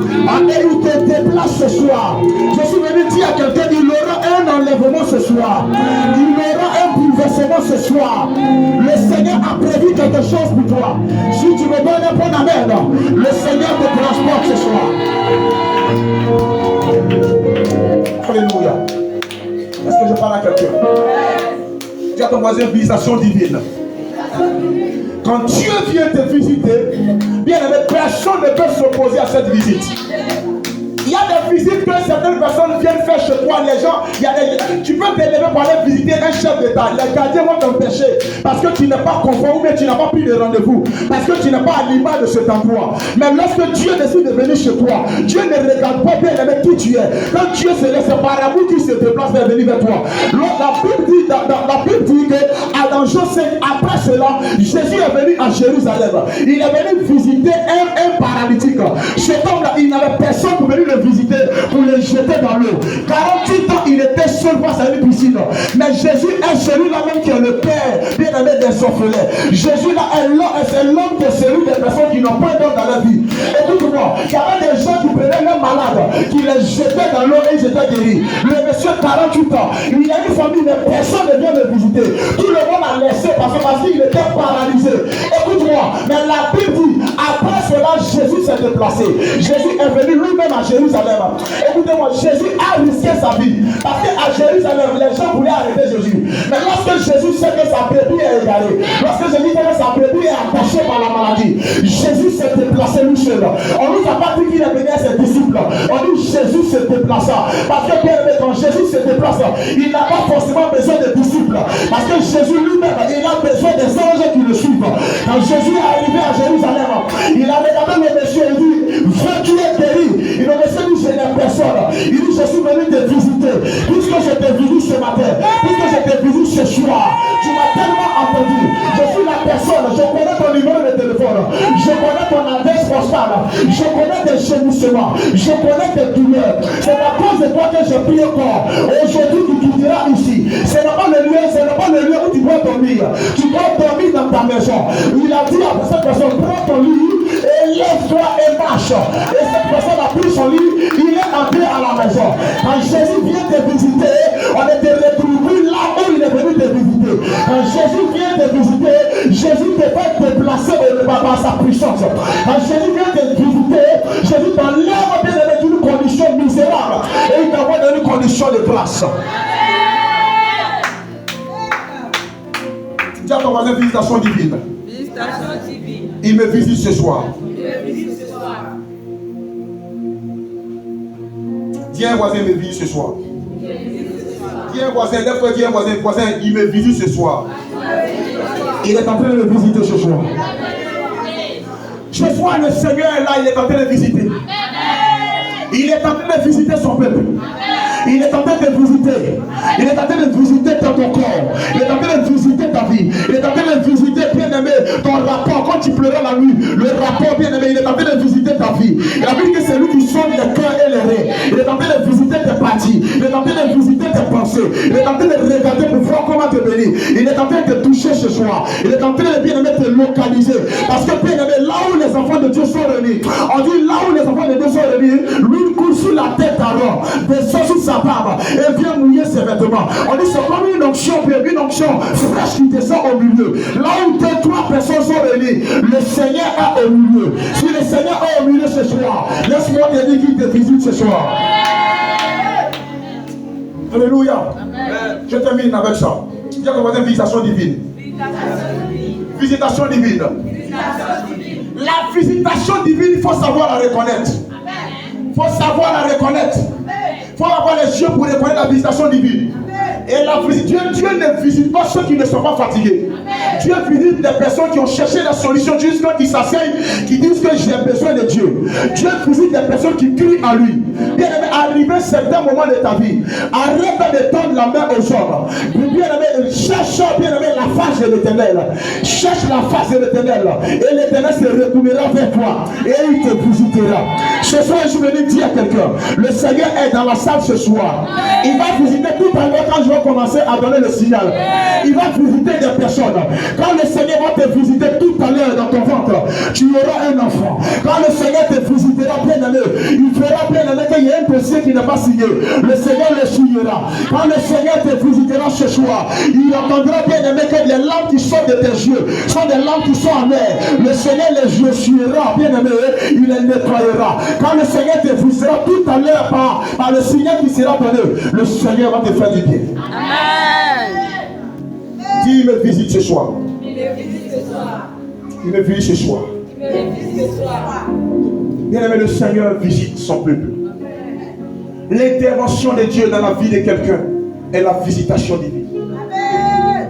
Et il te déplace ce soir. Je suis venu dire à quelqu'un, il aura un enlèvement ce soir. Il aura un bouleversement ce soir. Le Seigneur a prévu quelque chose pour toi. Si tu me donnes un bon amen, le Seigneur te transporte ce soir. Alléluia. Est-ce que je parle à quelqu'un? Dis à ton voisin, visitation divine. Quand Dieu vient te visiter, bien aimé, personne ne peut s'opposer à cette visite. Il y a des visites que certaines personnes viennent faire chez toi. Les gens, tu peux t'élever pour aller visiter un chef d'État. Les gardiens vont t'empêcher parce que tu n'es pas conforme ou bien tu n'as pas pris de rendez-vous. Parce que tu n'es pas à l'image de cet endroit. Mais lorsque Dieu décide de venir chez toi, Dieu ne regarde pas bien aimé qui tu es. Quand Dieu se laisse par amour qui se déplace vers venir vers toi. La Bible dit que dans Jean 5, après cela, Jésus est venu à Jérusalem. Il est venu visiter un paralytique. Cet homme-là, il n'avait personne pour venir le visiter, pour le jeter dans l'eau. 48 ans, il était seul face à une piscine. Mais Jésus est celui-là même qui est le Père bien aimé des orphelins. Jésus-là c'est l'homme qui est celui des personnes qui n'ont pas d'homme dans la vie. Écoute-moi, il y avait des gens qui prenaient les malades, qui les jetaient dans l'eau et ils étaient guéris. Le monsieur 48 ans, il y a une famille, mais personne ne vient le visiter. Tout le monde a laissé parce qu'il était paralysé. Écoute-moi, mais la Bible dit, après cela, Jésus s'est déplacé. Jésus est venu lui-même à Jérusalem. Écoutez-moi, Jésus a risqué sa vie. Parce qu'à Jérusalem, les gens voulaient arrêter Jésus. Mais lorsque Jésus sait que sa brebis est égarée, lorsque Jésus sait que sa brebis est attachée par la maladie, Jésus s'est déplacé lui seul. On nous a pas dit qu'il est venu à ses disciples. On dit Jésus se déplaça. Parce que bien aimé, quand Jésus se déplace, il n'a pas forcément besoin de disciples. Parce que Jésus lui-même, il a besoin des anges qui le suivent. Quand Jésus est arrivé à Jérusalem, il a regardé le monsieur et dit, veux-tu être guéri? Il a dit, je n'ai personne. Il dit, je suis venu te visiter. Puisque je t'ai vu ce matin, puisque je t'ai vu ce soir, tu m'as tellement entendu. Je suis la personne, je connais ton numéro de téléphone, je connais ton adresse postale, je connais tes gémissements, je connais tes douleurs. C'est à cause de toi que je prie encore. Aujourd'hui, tu quitteras ici. Ce n'est pas le lieu où tu dois dormir. Tu dois dormir dans ta maison. Il a dit à cette personne, prends ton lit et lève-toi et marche. Et cette personne a pris son lit, il est entré à la maison. Quand Jésus vient te visiter, on est retrouvé là où il est venu te visiter. Quand Jésus vient te visiter, Jésus te fait déplacer par sa puissance. Quand Jésus vient te visiter, Jésus t'enlève d'une condition misérable et il t'envoie dans une condition de grâce. Dis à ton voisin, visitation divine. Visitation divine. Il me visite ce soir. Dis à un voisin, il me visite ce soir. Dis un voisin, lève-toi, dis un voisin, il me visite ce soir. Il est en train de me visiter ce soir. Ce soir, le Seigneur est là, il est en train de visiter. Il est en train de visiter son peuple. Il est en train de visiter. Il est en train de visiter ton corps. Il est en train de visiter ta vie. Il est en train de visiter, bien-aimé, ton rapport. Quand tu pleurais la nuit, le rapport, bien-aimé, il est en train de visiter ta vie. Il a dit que c'est lui qui sonde les cœurs et les reins. Il est en train de visiter tes parties. Il est en train de visiter tes pensées. Il est en train de regarder pour voir comment te bénir. Il est en train de te toucher ce soir. Il est en train de, bien-aimé, te localiser. Parce que, bien-aimé, là où les enfants de Dieu sont réunis, on dit là où les enfants de Dieu sont réunis, lui il coule sur la tête alors, descend sur sa barbe et vient mouiller ses vêtements. On dit c'est comme une onction fraîche qui descend au milieu. Là où 2-3 personnes sont réunies, le Seigneur est au milieu. Si le Seigneur est au milieu ce soir, laisse-moi te dire qu'il te visite ce soir. Alléluia. Je termine avec ça. Il y a une visitation divine. Visitation divine. La visitation divine, il faut savoir la reconnaître. Il faut savoir la reconnaître. Il faut avoir les yeux pour reconnaître la visitation divine. Et Dieu ne visite pas ceux qui ne sont pas fatigués. Dieu visite des personnes qui ont cherché la solution jusqu'à qui s'asseyent, qui disent que j'ai besoin de Dieu. Dieu visite des personnes qui crient à lui. Bien aimé, arrivé certains moments de ta vie, arrête de tendre la main aux hommes. Bien aimé, cherche bien aimé la face de l'Éternel. Cherche la face de l'Éternel. Et l'Éternel se retournera vers toi. Et il te visitera. Ce soir, je veux dire à quelqu'un, le Seigneur est dans la salle ce soir. Il va visiter tout à l'heure quand je vais commencer à donner le signal. Il va visiter des personnes. Quand le Seigneur va te visiter tout à l'heure dans ton ventre, tu auras un enfant. Quand le Seigneur te visitera bien aimé, il fera bien aimé qu'il y ait un dossier qui n'est pas signé. Le Seigneur le signera. Quand le Seigneur te visitera ce soir, il entendra bien aimé que les larmes qui sortent de tes yeux sont des larmes qui sont amères. Le Seigneur les essuiera bien aimé, il les nettoyera. Quand le Seigneur te visitera tout à l'heure par le signal qui sera donné, le Seigneur va te faire du bien. Amen. Dis, il me visite ce soir. Il me visite ce soir. Bien aimé, le Seigneur visite son peuple. L'intervention de Dieu dans la vie de quelqu'un est la visitation divine.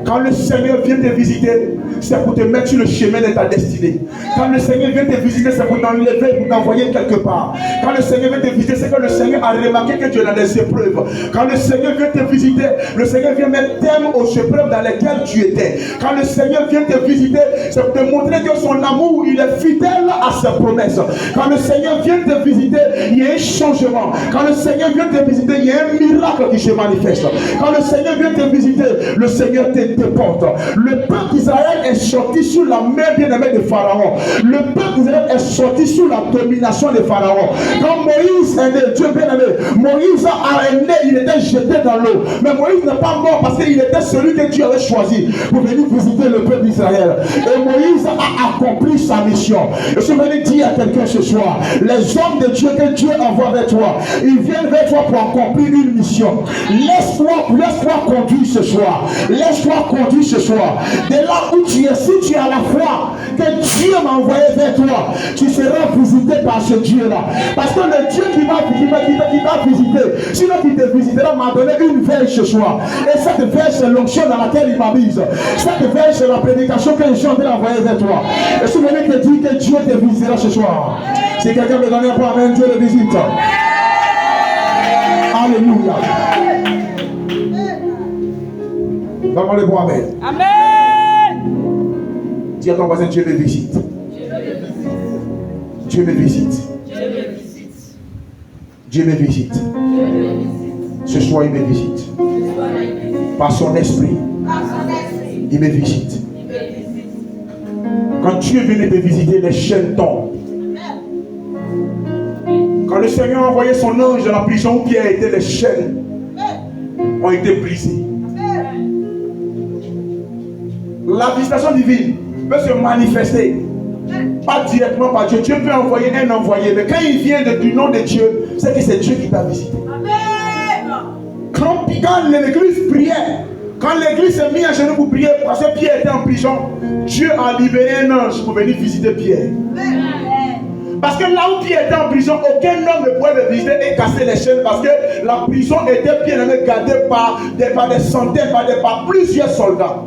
Quand le Seigneur vient te visiter, c'est pour te mettre sur le chemin de ta destinée. Quand le Seigneur vient te visiter, c'est pour t'enlever, pour t'envoyer quelque part. Quand le Seigneur vient te visiter, c'est que le Seigneur a remarqué que tu es dans des épreuves. Quand le Seigneur vient te visiter, le Seigneur vient mettre terme aux épreuves dans lesquelles tu étais. Quand le Seigneur vient te visiter, c'est pour te montrer que son amour, il est fidèle à ses promesses. Quand le Seigneur vient te visiter, il y a un changement. Quand le Seigneur vient te visiter, il y a un miracle qui se manifeste. Quand le Seigneur vient te visiter, le Seigneur te porte. Le peuple d'Israël est sorti sous la main bien-aimée de Pharaon. Le peuple d'Israël est sorti sous la domination de Pharaon. Quand Moïse est né, Dieu bien-aimé, Moïse a né, il était jeté dans l'eau. Mais Moïse n'est pas mort parce qu'il était celui que Dieu avait choisi pour venir visiter le peuple d'Israël. Et Moïse a accompli sa mission. Et je veux dire à quelqu'un ce soir, les hommes de Dieu que Dieu envoie vers toi, ils viennent vers toi pour accomplir une mission. Laisse-toi conduire ce soir. Laisse-toi conduire ce soir. De là où tu es, si tu as la foi que Dieu m'a envoyé vers toi, tu seras visité par ce Dieu-là. Parce que le Dieu qui t'a visité, sinon qui te visitera, m'a donné une veille ce soir. Et cette veille, c'est l'onction dans laquelle il m'a mise. Cette veille, c'est la prédication que je suis en train d'envoyer vers toi. Et si vous voulez te dire que Dieu te visitera ce soir, si quelqu'un me donne un point, amen, Dieu le visite. Alléluia. Donne-moi le bon amen. Amen. Dis à ton voisin, Dieu me visite. Dieu me visite. Dieu me visite. Ce soir, il me visite. Par son esprit, il me visite. Quand Dieu venait te visiter, les chaînes tombent. Quand le Seigneur a envoyé son ange dans la prison où Pierre était, les chaînes ont été brisées. La visitation divine peut se manifester, pas directement par Dieu. Dieu peut envoyer un envoyé, mais quand il vient du nom de Dieu, c'est que c'est Dieu qui t'a visité. Quand l'église priait, quand l'église s'est mise à genoux pour prier, parce que Pierre était en prison, Dieu a libéré un ange pour venir visiter Pierre. Parce que là où Pierre était en prison, aucun homme ne pouvait le visiter et casser les chaînes parce que la prison était bien gardée par des centaines, par plusieurs soldats.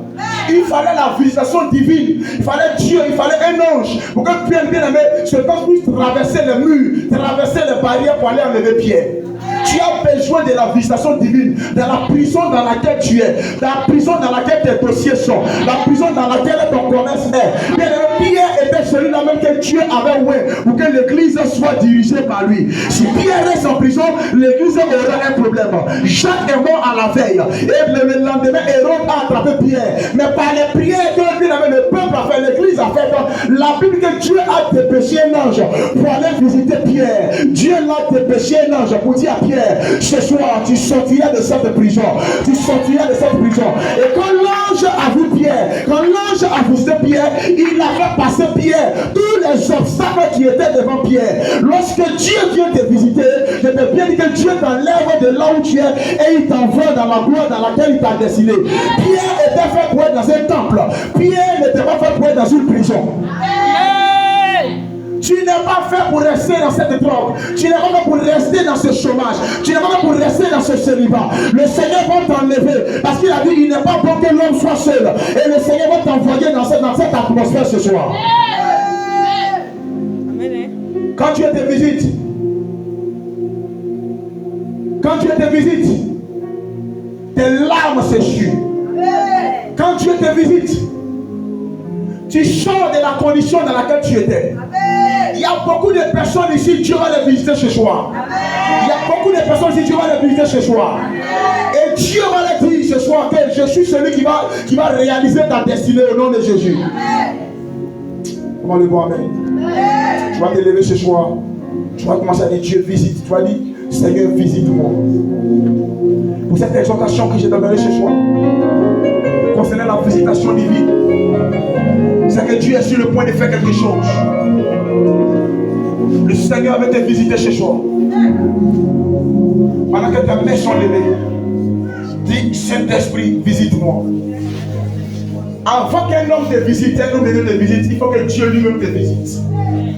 Il fallait la visitation divine, il fallait Dieu, il fallait un ange pour que Pierre bien-aimé se puisse traverser les murs, traverser les barrières pour aller enlever Pierre. Tu as besoin de la visitation divine, de la prison dans laquelle tu es, de la prison dans laquelle tes dossiers sont, la prison dans laquelle ton commerce est. Pierre était celui-là même que Dieu avait oué pour que l'église soit dirigée par lui. Si Pierre reste en prison, l'église aura un problème. Jacques est mort à la veille et le lendemain, Hérode a attrapé Pierre. Mais par les prières que le peuple a fait, l'église a fait, la Bible dit que Dieu a dépêché un ange pour aller visiter Pierre. Dieu l'a dépêché un ange pour dire à Pierre, ce soir tu sortiras de cette prison, tu sortiras de cette prison. Et quand l'ange a vu Pierre, quand l'ange a visité Pierre, il a fait passer Pierre tous les obstacles qui étaient devant Pierre. Lorsque Dieu vient te visiter, je te bien dit que Dieu t'enlève de là où tu es et il t'envoie dans la gloire dans laquelle il t'a destiné. Pierre était fait pour être dans un temple, Pierre n'était pas fait pour être dans une prison. Tu n'es pas fait pour rester dans cette drogue. Tu n'es pas fait pour rester dans ce chômage. Tu n'es pas fait pour rester dans ce célibat. Le Seigneur va t'enlever. Parce qu'il a dit il n'est pas bon que l'homme soit seul. Et le Seigneur va t'envoyer dans cette atmosphère ce soir. Quand tu te visites, tes larmes s'échuent. Quand Dieu te visite, tu sors de la condition dans laquelle tu étais. Il y a beaucoup de personnes ici, Dieu va les visiter ce soir. Il y a beaucoup de personnes ici, Dieu va les visiter ce soir. Et Dieu va les dire ce soir que je suis celui qui va réaliser ta destinée au nom de Jésus. Comment le voir, amen. Tu vas te lever ce soir. Tu vas commencer à dire Dieu visite. Tu vas dire Seigneur visite-moi. Pour cette exhortation que j'ai donné ce soir, concernant la visitation divine, c'est que Dieu est sur le point de faire quelque chose. Le Seigneur va te visiter ce soir. Pendant que tes mains sont levées, dis Saint-Esprit, visite-moi. Avant qu'un homme te visite, un homme te visite, il faut que Dieu lui-même te visite.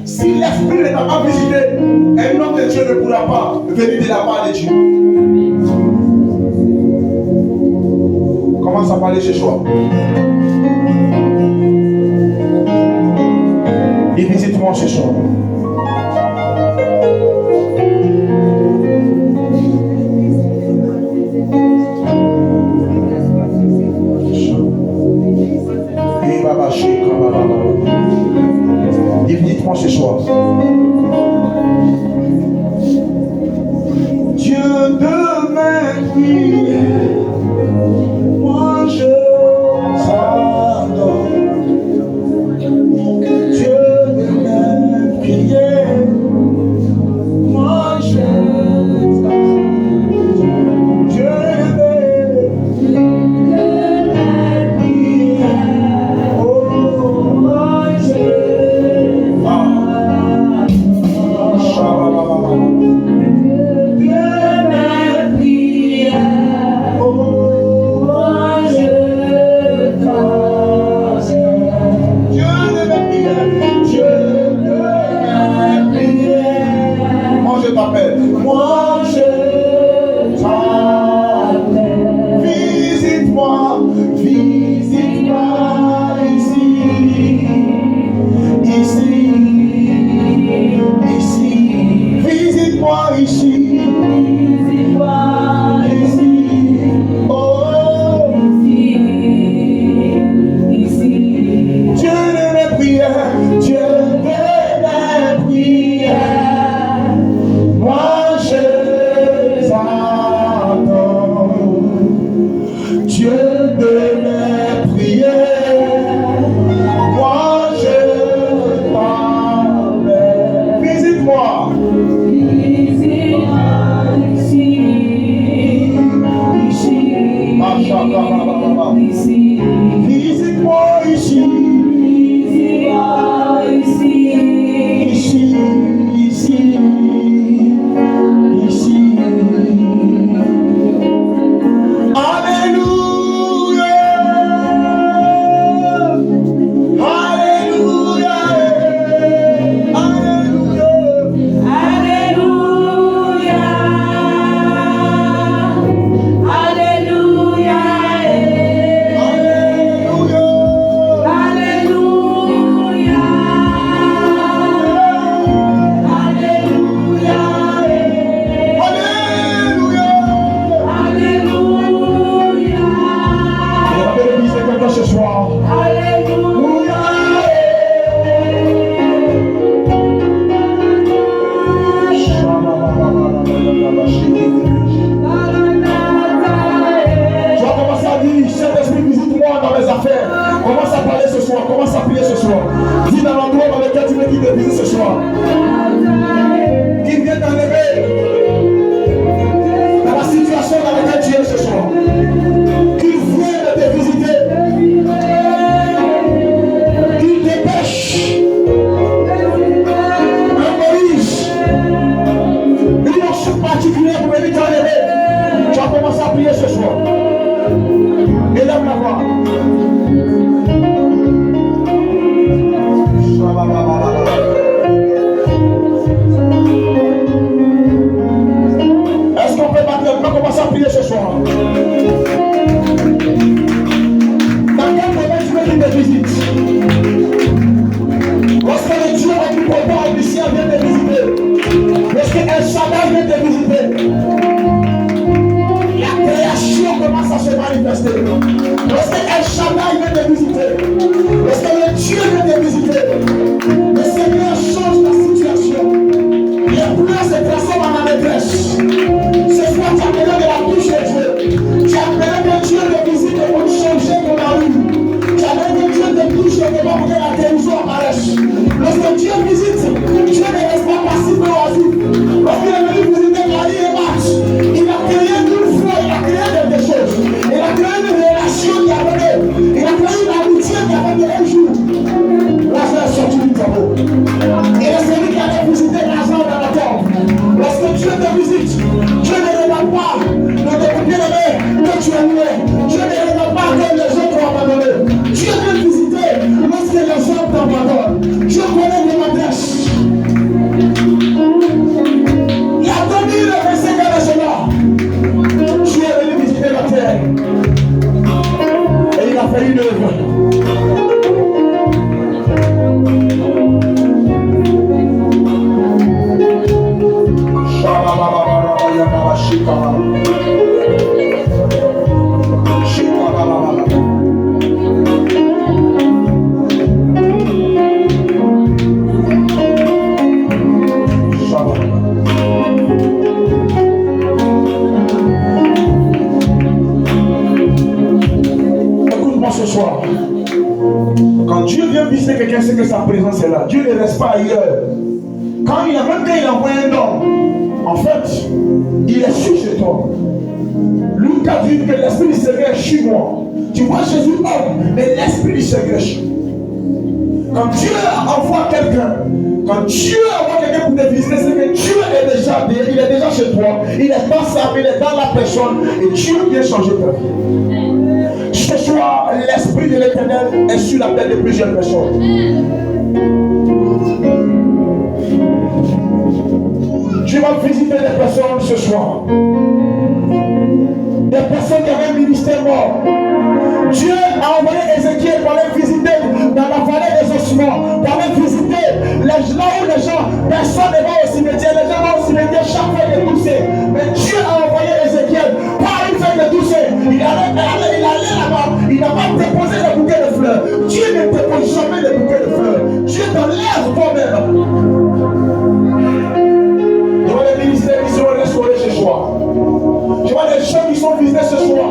Si l'Esprit ne t'a pas visité, un homme de Dieu ne pourra pas venir de la part de Dieu. Commence à parler ce soir. Et visite-moi ce soir. Et visite-moi ce soir. Dieu de ma vie, moi je t'adore. Dieu de ma prière, moi je t'adore. Dieu de ma prière, oh moi je moi je t'appelle. Visite-moi, visite-moi ici, ici, ici. Visite-moi ici, visite-moi ici, oh, ici. Dieu de mes prières, Dieu de mes prières. Moi je t'adore, Dieu de mes prières, moi je t'appelle. Visite-moi, visite-moi ici, ici, ici, visite-moi ici, visite-moi ici, ici, ici. Alléluia, Alléluia, à prier ce soir. Élève la voix. Est-ce qu'on peut maintenant commencer à prier ce soir? Dans quel domaine tu veux qu'il te visite? Lorsque le Dieu omnipotent omniscient vient te visiter, lorsque El Shaddai vient te visiter, la création commence à se manifester. Lorsque El Shaddai vient te visiter, lorsque le Dieu vient te visiter, le Seigneur change ta situation. Les pleurs se transforment en détresse. Ce soir, tu as besoin de la bouche de Dieu. Tu as besoin que Dieu te visite pour changer ton mari. Tu as besoin que Dieu te touche quelque part pour que la guérison apparaisse. Lorsque Dieu visite, Dieu ne reste pas passif et oisif. Lorsqu'il est venu visiter Marie et Marthe, il a créé une foi, il a créé des choses. Il a créé une relation qui a donné. Il a créé une amitié qui a donné un jour. Lazare est sorti du tombeau. Et le celui qui avait visité Lazare dans la tombe. Lorsque Dieu te visite, Dieu ne regarde pas de te bien-aimé que tu es muet. Dieu ne regarde pas que les gens t'ont abandonné. Dieu veut visiter lorsque les gens t'abandonnent. Dieu connaît les adresses. Il y a 2025 ans de cela. Dieu est venu visiter la terre. Et il a fait une œuvre. Écoute-moi ce soir. Quand Dieu vient visiter quelqu'un, c'est que sa présence est là. Dieu ne reste pas ailleurs. Même quand il envoie un homme, en fait, il est chez toi. Luc a dit que l'Esprit du Seigneur est chez moi. Tu vois Jésus homme, mais l'Esprit du Seigneur est chez moi. Quand Dieu envoie quelqu'un, pour te visiter, c'est que Dieu est déjà chez toi. Il est dans sa vie, il est dans la personne, et Dieu vient changer ta vie. Ce soir, l'Esprit de l'Éternel est sur la tête de plusieurs personnes. Tu vas visiter des personnes ce soir. Des personnes qui avaient un ministère mort. Dieu a envoyé Ézéchiel pour aller visiter dans la vallée des ossements, pour aller visiter là où les gens, personne ne va au cimetière, les gens vont au cimetière chaque feuille de doucet. Mais Dieu a envoyé Ézéchiel par une feuille de doucet. Il allait là-bas, il n'a pas déposé le bouquet de fleurs. Dieu ne dépose jamais le bouquet de fleurs. Dieu t'enlève toi-même. Tu vois les ministères qui sont restaurés ce soir. Tu vois les gens qui sont visités ce soir.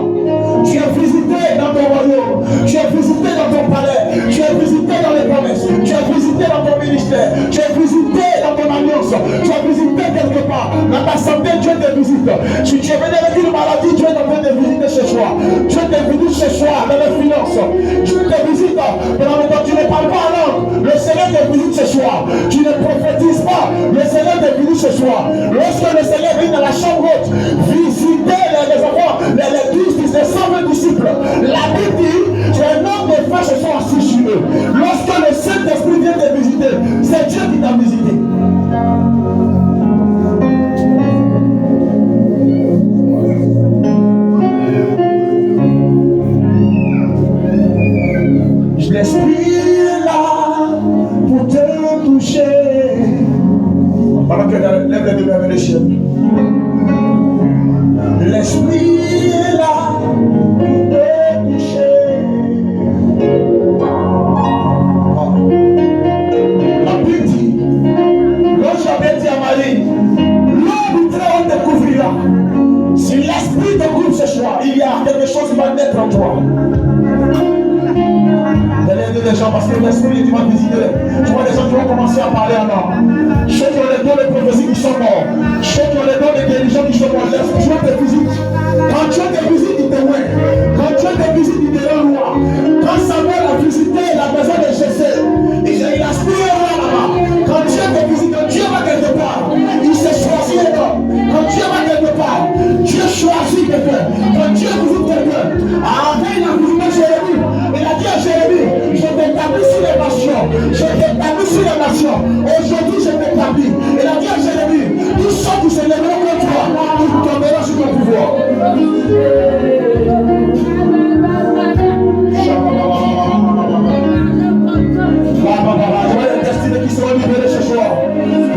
Tu es visité dans ton royaume. Tu es visité dans ton palais. Tu es visité dans les promesses. Tu es visité dans ton ministère. Tu es visité dans ton alliance. Tu es visité quelque part. Dans ta santé, Dieu te visite. Si tu es venu avec une maladie, Dieu est en train de visiter ce soir. Dieu te visite ce soir dans les finances. Dieu te visite. Mais en même temps, tu ne parles pas en langue. Le Seigneur te visite ce soir. Tu ne prophétises pas. Le Seigneur te visite ce soir. Lorsque le Seigneur vient dans la chambre haute, visiter les enfants, les 12, les 120 disciples. La Bible dit que un homme de foi se sont assis sur eux. Lorsque le Saint-Esprit vient te visiter, c'est Dieu qui t'a visité. L'Esprit est là pour te toucher. Pendant que lève les deux vers le ciel. L'Esprit est là pour te toucher. La Bible dit, l'ange avait dit à Marie, l'homme du très haut te couvrira. Si l'Esprit te couvre ce soir, il y a quelque chose qui va naître en toi. Des gens parce que l'Esprit va visiter. Tu vois des gens qui vont commencer à parler en langue. Ceux qui ont les dons de prophétie qui sont morts. Ceux qui ont les dons de guérison qui sont morts. Dieu te visite. Quand Dieu te visite, il te voit. Quand Dieu te visite, il te rend roi. Quand Samuel a visité la maison de Jessé, il a aspiré roi là-bas. Quand Dieu te visite, quand Dieu va quelque part, il s'est choisi un homme. Quand Dieu va quelque part, Dieu choisit quelqu'un. sur les nations. Aujourd'hui, je t'établis. Et la Dieu Jérémie, tous ceux qui se lèveront contre toi, ils tomberont sur ton pouvoir. Les destinées qui seront libérées ce soir.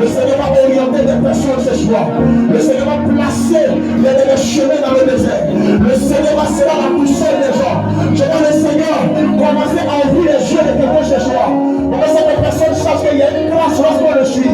Le Seigneur va orienter des personnes ce soir. Le Seigneur va placer les chemins dans le désert. Le Seigneur va serrer la poussière des gens. Je vois le Seigneur commencer à ouvrir les yeux de quelqu'un ce soir. Pour que cette personne sache qu'il y a une grâce lorsqu'on le suit.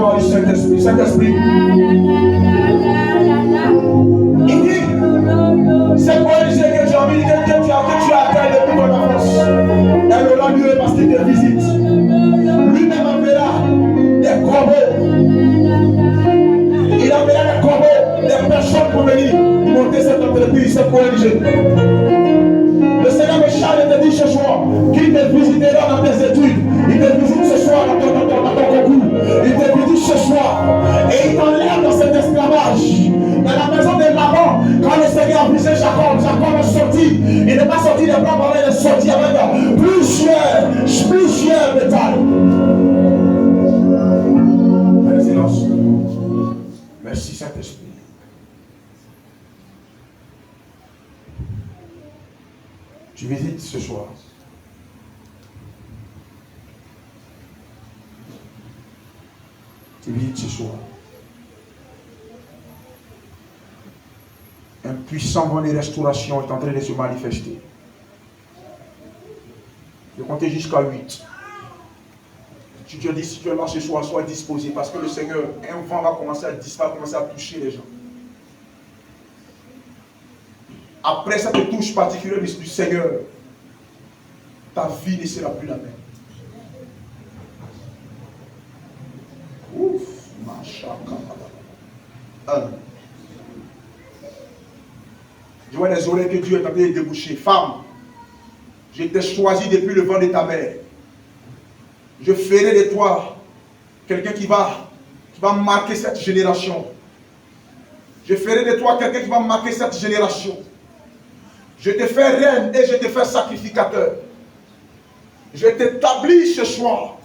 gloire du Saint-Esprit. Saint-Esprit. Il dit, c'est pour lui que tu as envie, que tu as atteint depuis ton enfance. Elle aura lieu parce qu'il te visite. Lui-même enverra des corbeaux. Il enverra des corbeaux, des personnes pour venir monter cette entreprise, cette ONG. Le Seigneur me charge de te dire ce soir qu'il te visitera dans tes études. Il te visite ce soir dans ton concours. Il te visite ce soir. Et il t'enlève dans cet esclavage. Dans la maison de Laban, quand le Seigneur a visé Jacob, Jacob est sorti. Il n'est pas sorti des blancs, il est sorti avec plusieurs bétail. Excellence. Merci Saint-Esprit. Tu visites ce soir. Tu visites ce soir. Un puissant vent de restauration est en train de se manifester. Je vais compter jusqu'à 8. Tu te dis, si tu es là ce soir, sois disposé parce que le Seigneur, un vent va commencer à disparaître, commencer à toucher les gens. Après cette touche particulière du Seigneur, ta vie ne sera plus la même. Ouf, je vois les oreilles que Dieu est en train de déboucher. Femme, je t'ai choisi depuis le ventre de ta mère. Je ferai de toi quelqu'un qui va marquer cette génération. Je ferai de toi quelqu'un qui va marquer cette génération. Je te fais reine et je te fais sacrificateur. Je t'établis ce soir.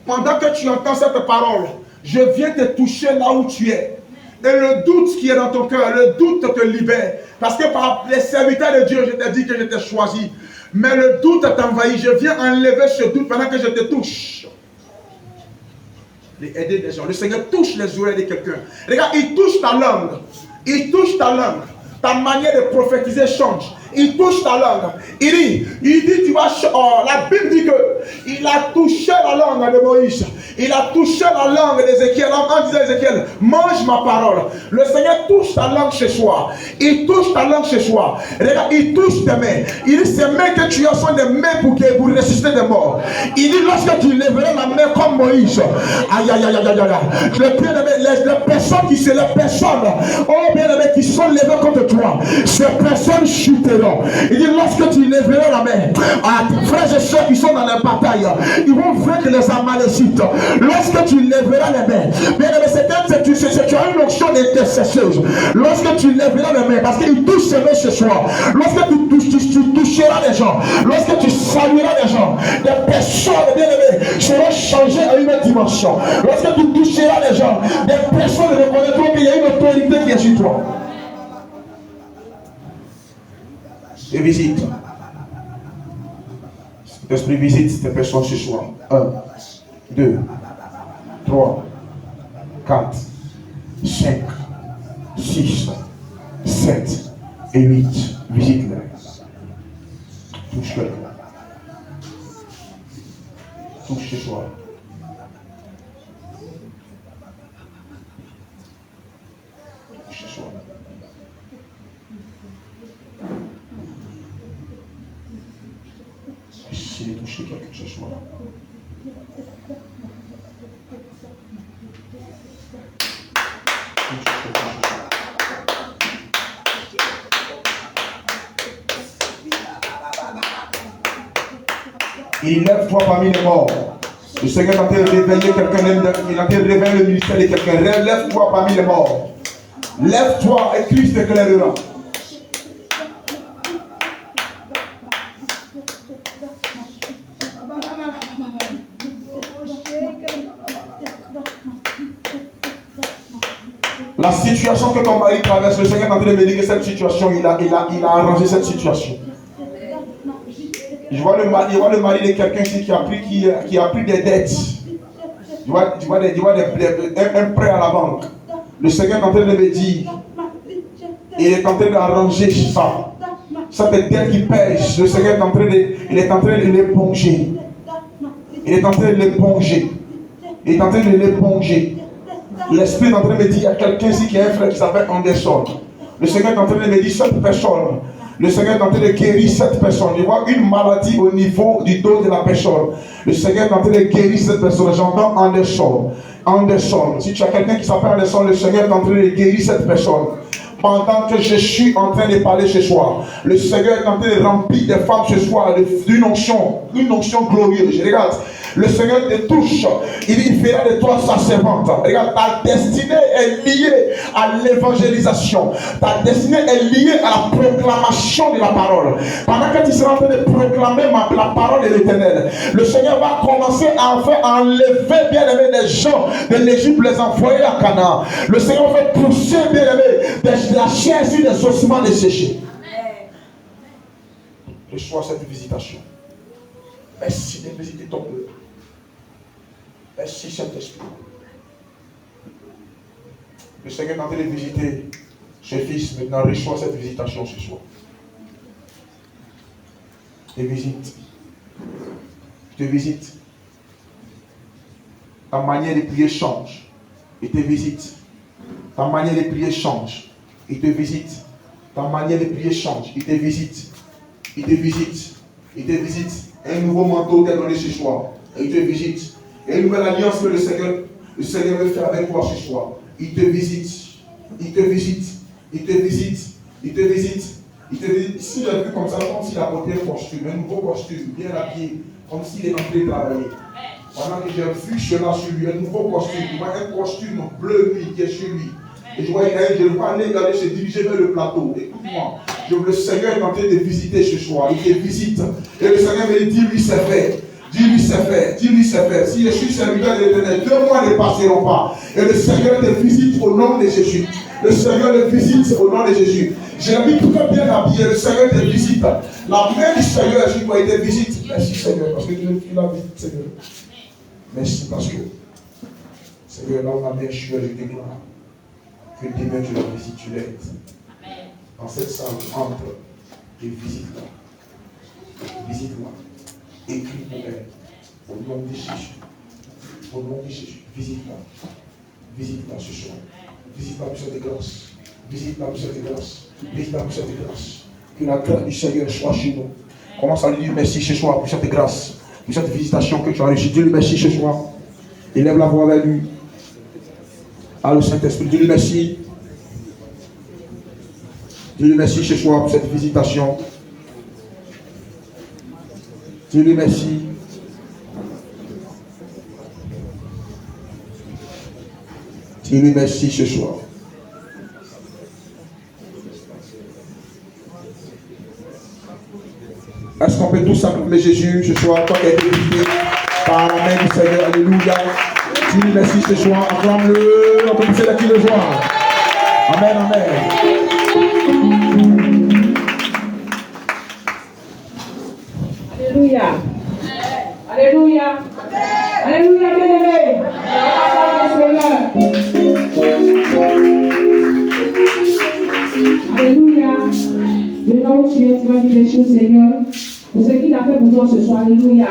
Pendant que tu entends cette parole, je viens te toucher là où tu es. Et le doute qui est dans ton cœur, le doute te libère. Parce que par les serviteurs de Dieu, je t'ai dit que je t'ai choisi. Mais le doute t'envahit. Je viens enlever ce doute pendant que je te touche. Et aider les gens. Le Seigneur touche les oreilles de quelqu'un. Regarde, il touche ta langue. Il touche ta langue. Ta manière de prophétiser change. Il touche ta langue. Il dit, tu vas... la Bible dit que il a touché la langue de Moïse. Il a touché la langue d'Ézéchiel en disant à Ézéchiel, mange ma parole. Le Seigneur touche ta langue ce soir. Il touche ta langue ce soir. Regarde, il touche tes mains. Il dit, ces mains que tu as sont des mains pour ressusciter des morts. Il dit, lorsque tu lèveras la main comme Moïse, aïe, aïe, aïe, aïe, aïe, aïe. Les personnes qui sont les personnes, oh bien aimé, qui sont levées contre toi, ces personnes chuteront. Il dit, lorsque tu lèveras la main à tes frères et soeurs qui sont dans la bataille, ils vont vaincre les Amalécites. Lorsque tu lèveras les mains, bien aimé, tu as une onction d'intercesseuse. Lorsque tu lèveras les mains, parce qu'il touche ses mains ce soir, lorsque tu toucheras les gens, lorsque tu salueras les gens, des personnes, bien aimées, seront changées à une autre dimension. Lorsque tu toucheras les gens, des personnes reconnaîtront qu'il y a une autorité qui est sur toi. Et visite. L'Esprit visite ces personnes ce soir. 1, 2, 3, 4, 5, 6, 7 et 8. Visite-les. Touche-les. Touche ce soir. Touche ce soir. Essayez de toucher quelqu'un ce soir. Il lève-toi parmi les morts. Le Seigneur est en train de réveiller quelqu'un. Il est en train de réveiller le ministère de quelqu'un. Lève-toi parmi les morts. Lève-toi et Christ t'éclairera. La situation que ton mari traverse, le Seigneur est en train de me dire que cette situation, il a arrangé cette situation. Je vois le mari de quelqu'un ici qui a pris des dettes. Je vois un prêt à la banque. Le Seigneur est en train de me dire, il est en train d'arranger ça. Cette dette qui pèse, le Seigneur est en train de l'éponger. Il est en train de l'éponger. Il est en train de l'éponger. L'Esprit est en train de me dire, il y a quelqu'un ici qui a un frère qui s'appelle Anderson. Le Seigneur est en train de me dire, cette personne, le Seigneur est en train de guérir cette personne. Il voit une maladie au niveau du dos de la personne. Le Seigneur est en train de guérir cette personne. J'entends Anderson. Anderson. Si tu as quelqu'un qui s'appelle Anderson, le Seigneur est en train de guérir cette personne. Pendant que je suis en train de parler ce soir, le Seigneur est en train de remplir des femmes ce soir d'une onction glorieuse. Je regarde. Le Seigneur te touche. Il fera de toi sa servante. Regarde, ta destinée est liée à l'évangélisation. Ta destinée est liée à la proclamation de la parole. Pendant que tu seras en train de proclamer la parole de l'Éternel, le Seigneur va commencer à enlever, bien aimé, des gens de l'Égypte, les envoyer à Canaan. Le Seigneur va pousser, bien aimé, de la chair sur des ossements desséchés. Reçois cette visitation. Merci de visiter ton peuple. Merci Saint-Esprit. Le Seigneur est en train de visiter ce fils. Maintenant, reçois cette visitation ce soir. Je te visite. Je te visite. Ta manière de prier change. Il te visite. Ta manière de prier change. Il te visite. Ta manière de prier change. Il te visite. Il te visite. Il te visite. Un nouveau manteau t'est donné ce soir. Et il te visite. Et une nouvelle alliance que le Seigneur veut faire avec toi ce soir. Il te visite. Il te visite. Il te visite. Il te visite. Il te visite. Si j'ai vu comme ça, comme s'il a porté un costume, un nouveau costume, bien habillé, comme s'il est en train de travailler. Pendant que j'ai vu cela sur lui, un nouveau costume, il voit un costume bleu lui qui est sur lui. Et je vois je le vois aller regarder, se diriger vers le plateau. Écoute-moi, le Seigneur est en train de visiter ce soir. Il te visite. Et le Seigneur me dit, dis-lui c'est fait. Dis-lui c'est fait. Dis-lui c'est fait. Si je suis serviteur de l'Éternel, 2 mois ne passeront pas. Et le Seigneur te visite au nom de Jésus. Le Seigneur te visite au nom de Jésus. J'ai mis très bien habillé. Le Seigneur te visite. La main du Seigneur, je crois, il te visite. Merci Seigneur, parce que tu l'as visité, Seigneur. Merci parce que, Seigneur, là où ma main je suis, je déclare que demain tu la visites, tu l'aides. Dans cette salle, entre et visite-la. Visite-la. Écris pour elle. Au nom de Jésus. Au nom de Jésus. Visite-la. Visite-la ce soir. Visite-la pour cette grâce. Visite-la pour cette grâce. Visite-la pour cette grâce. Que la grâce du Seigneur soit chez nous. Commence à lui dire merci ce soir pour cette grâce. Pour cette visitation que tu as reçue. Dis-lui merci ce soir. Élève la voix vers lui. Ah, le Saint-Esprit. Dis-lui merci. Dis-lui merci ce soir pour cette visitation. Dis-lui merci. Dis-lui merci ce soir. Est-ce qu'on peut tous acclamer Jésus ce soir, toi qui as été visité par la main du Seigneur? Alléluia. Dis-lui merci ce soir. Acclame-le. On peut pousser la qui le joie. Amen, amen. Alléluia. Alléluia. Alléluia, bien-aimé. Alléluia. Maintenant, tu vas dire les choses, Seigneur, pour ce qu'il a fait pour toi ce soir. Alléluia.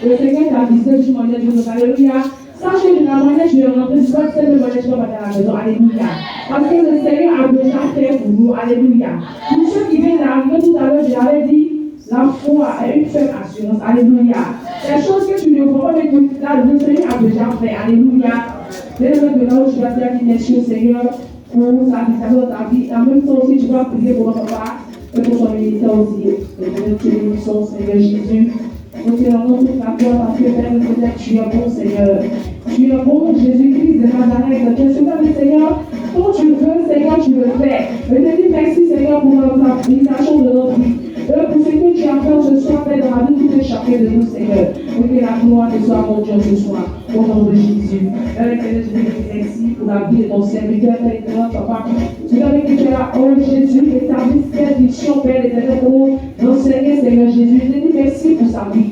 Le Seigneur t'a visité du monde de Dieu. Alléluia. Sache que de la manière tu es rentré, c'est pas celle de manière tu vas pas à la maison. Alléluia. Parce que le Seigneur a déjà fait pour nous. Alléluia. Pour ceux qui viennent d'arriver tout à l'heure, j'avais dit, la foi est une faible assurance. Alléluia. Les choses que tu ne vois pas, mais que le Seigneur a déjà fait. Alléluia. Dès maintenant, je vais dire merci au Seigneur pour sa visitation de ta vie. En même temps aussi, tu vas prier pour notre papa et pour son ministère aussi. Et pour notre bénédiction, Seigneur Jésus. Nous te rendons toute la gloire parce que Père, tu es bon, Seigneur. Tu es bon, Jésus-Christ de Nazareth. Tu es le Seigneur. Quand tu veux, Seigneur, tu le fais. Je te dis merci, Seigneur, pour la visitation de notre vie. Pour ce que tu as fait ce soir, Père, dans la vie de tout et chacun de nous, Seigneur. Et que la gloire te soit mon Dieu ce soir. Au nom de Jésus. Père éternel, je te dis merci pour la vie de ton serviteur, Père éternel, papa. Tu savais que tu as, oh Jésus, établi cette mission, Père éternel, pour nous enseigner, Seigneur Jésus. Je te dis merci pour sa vie.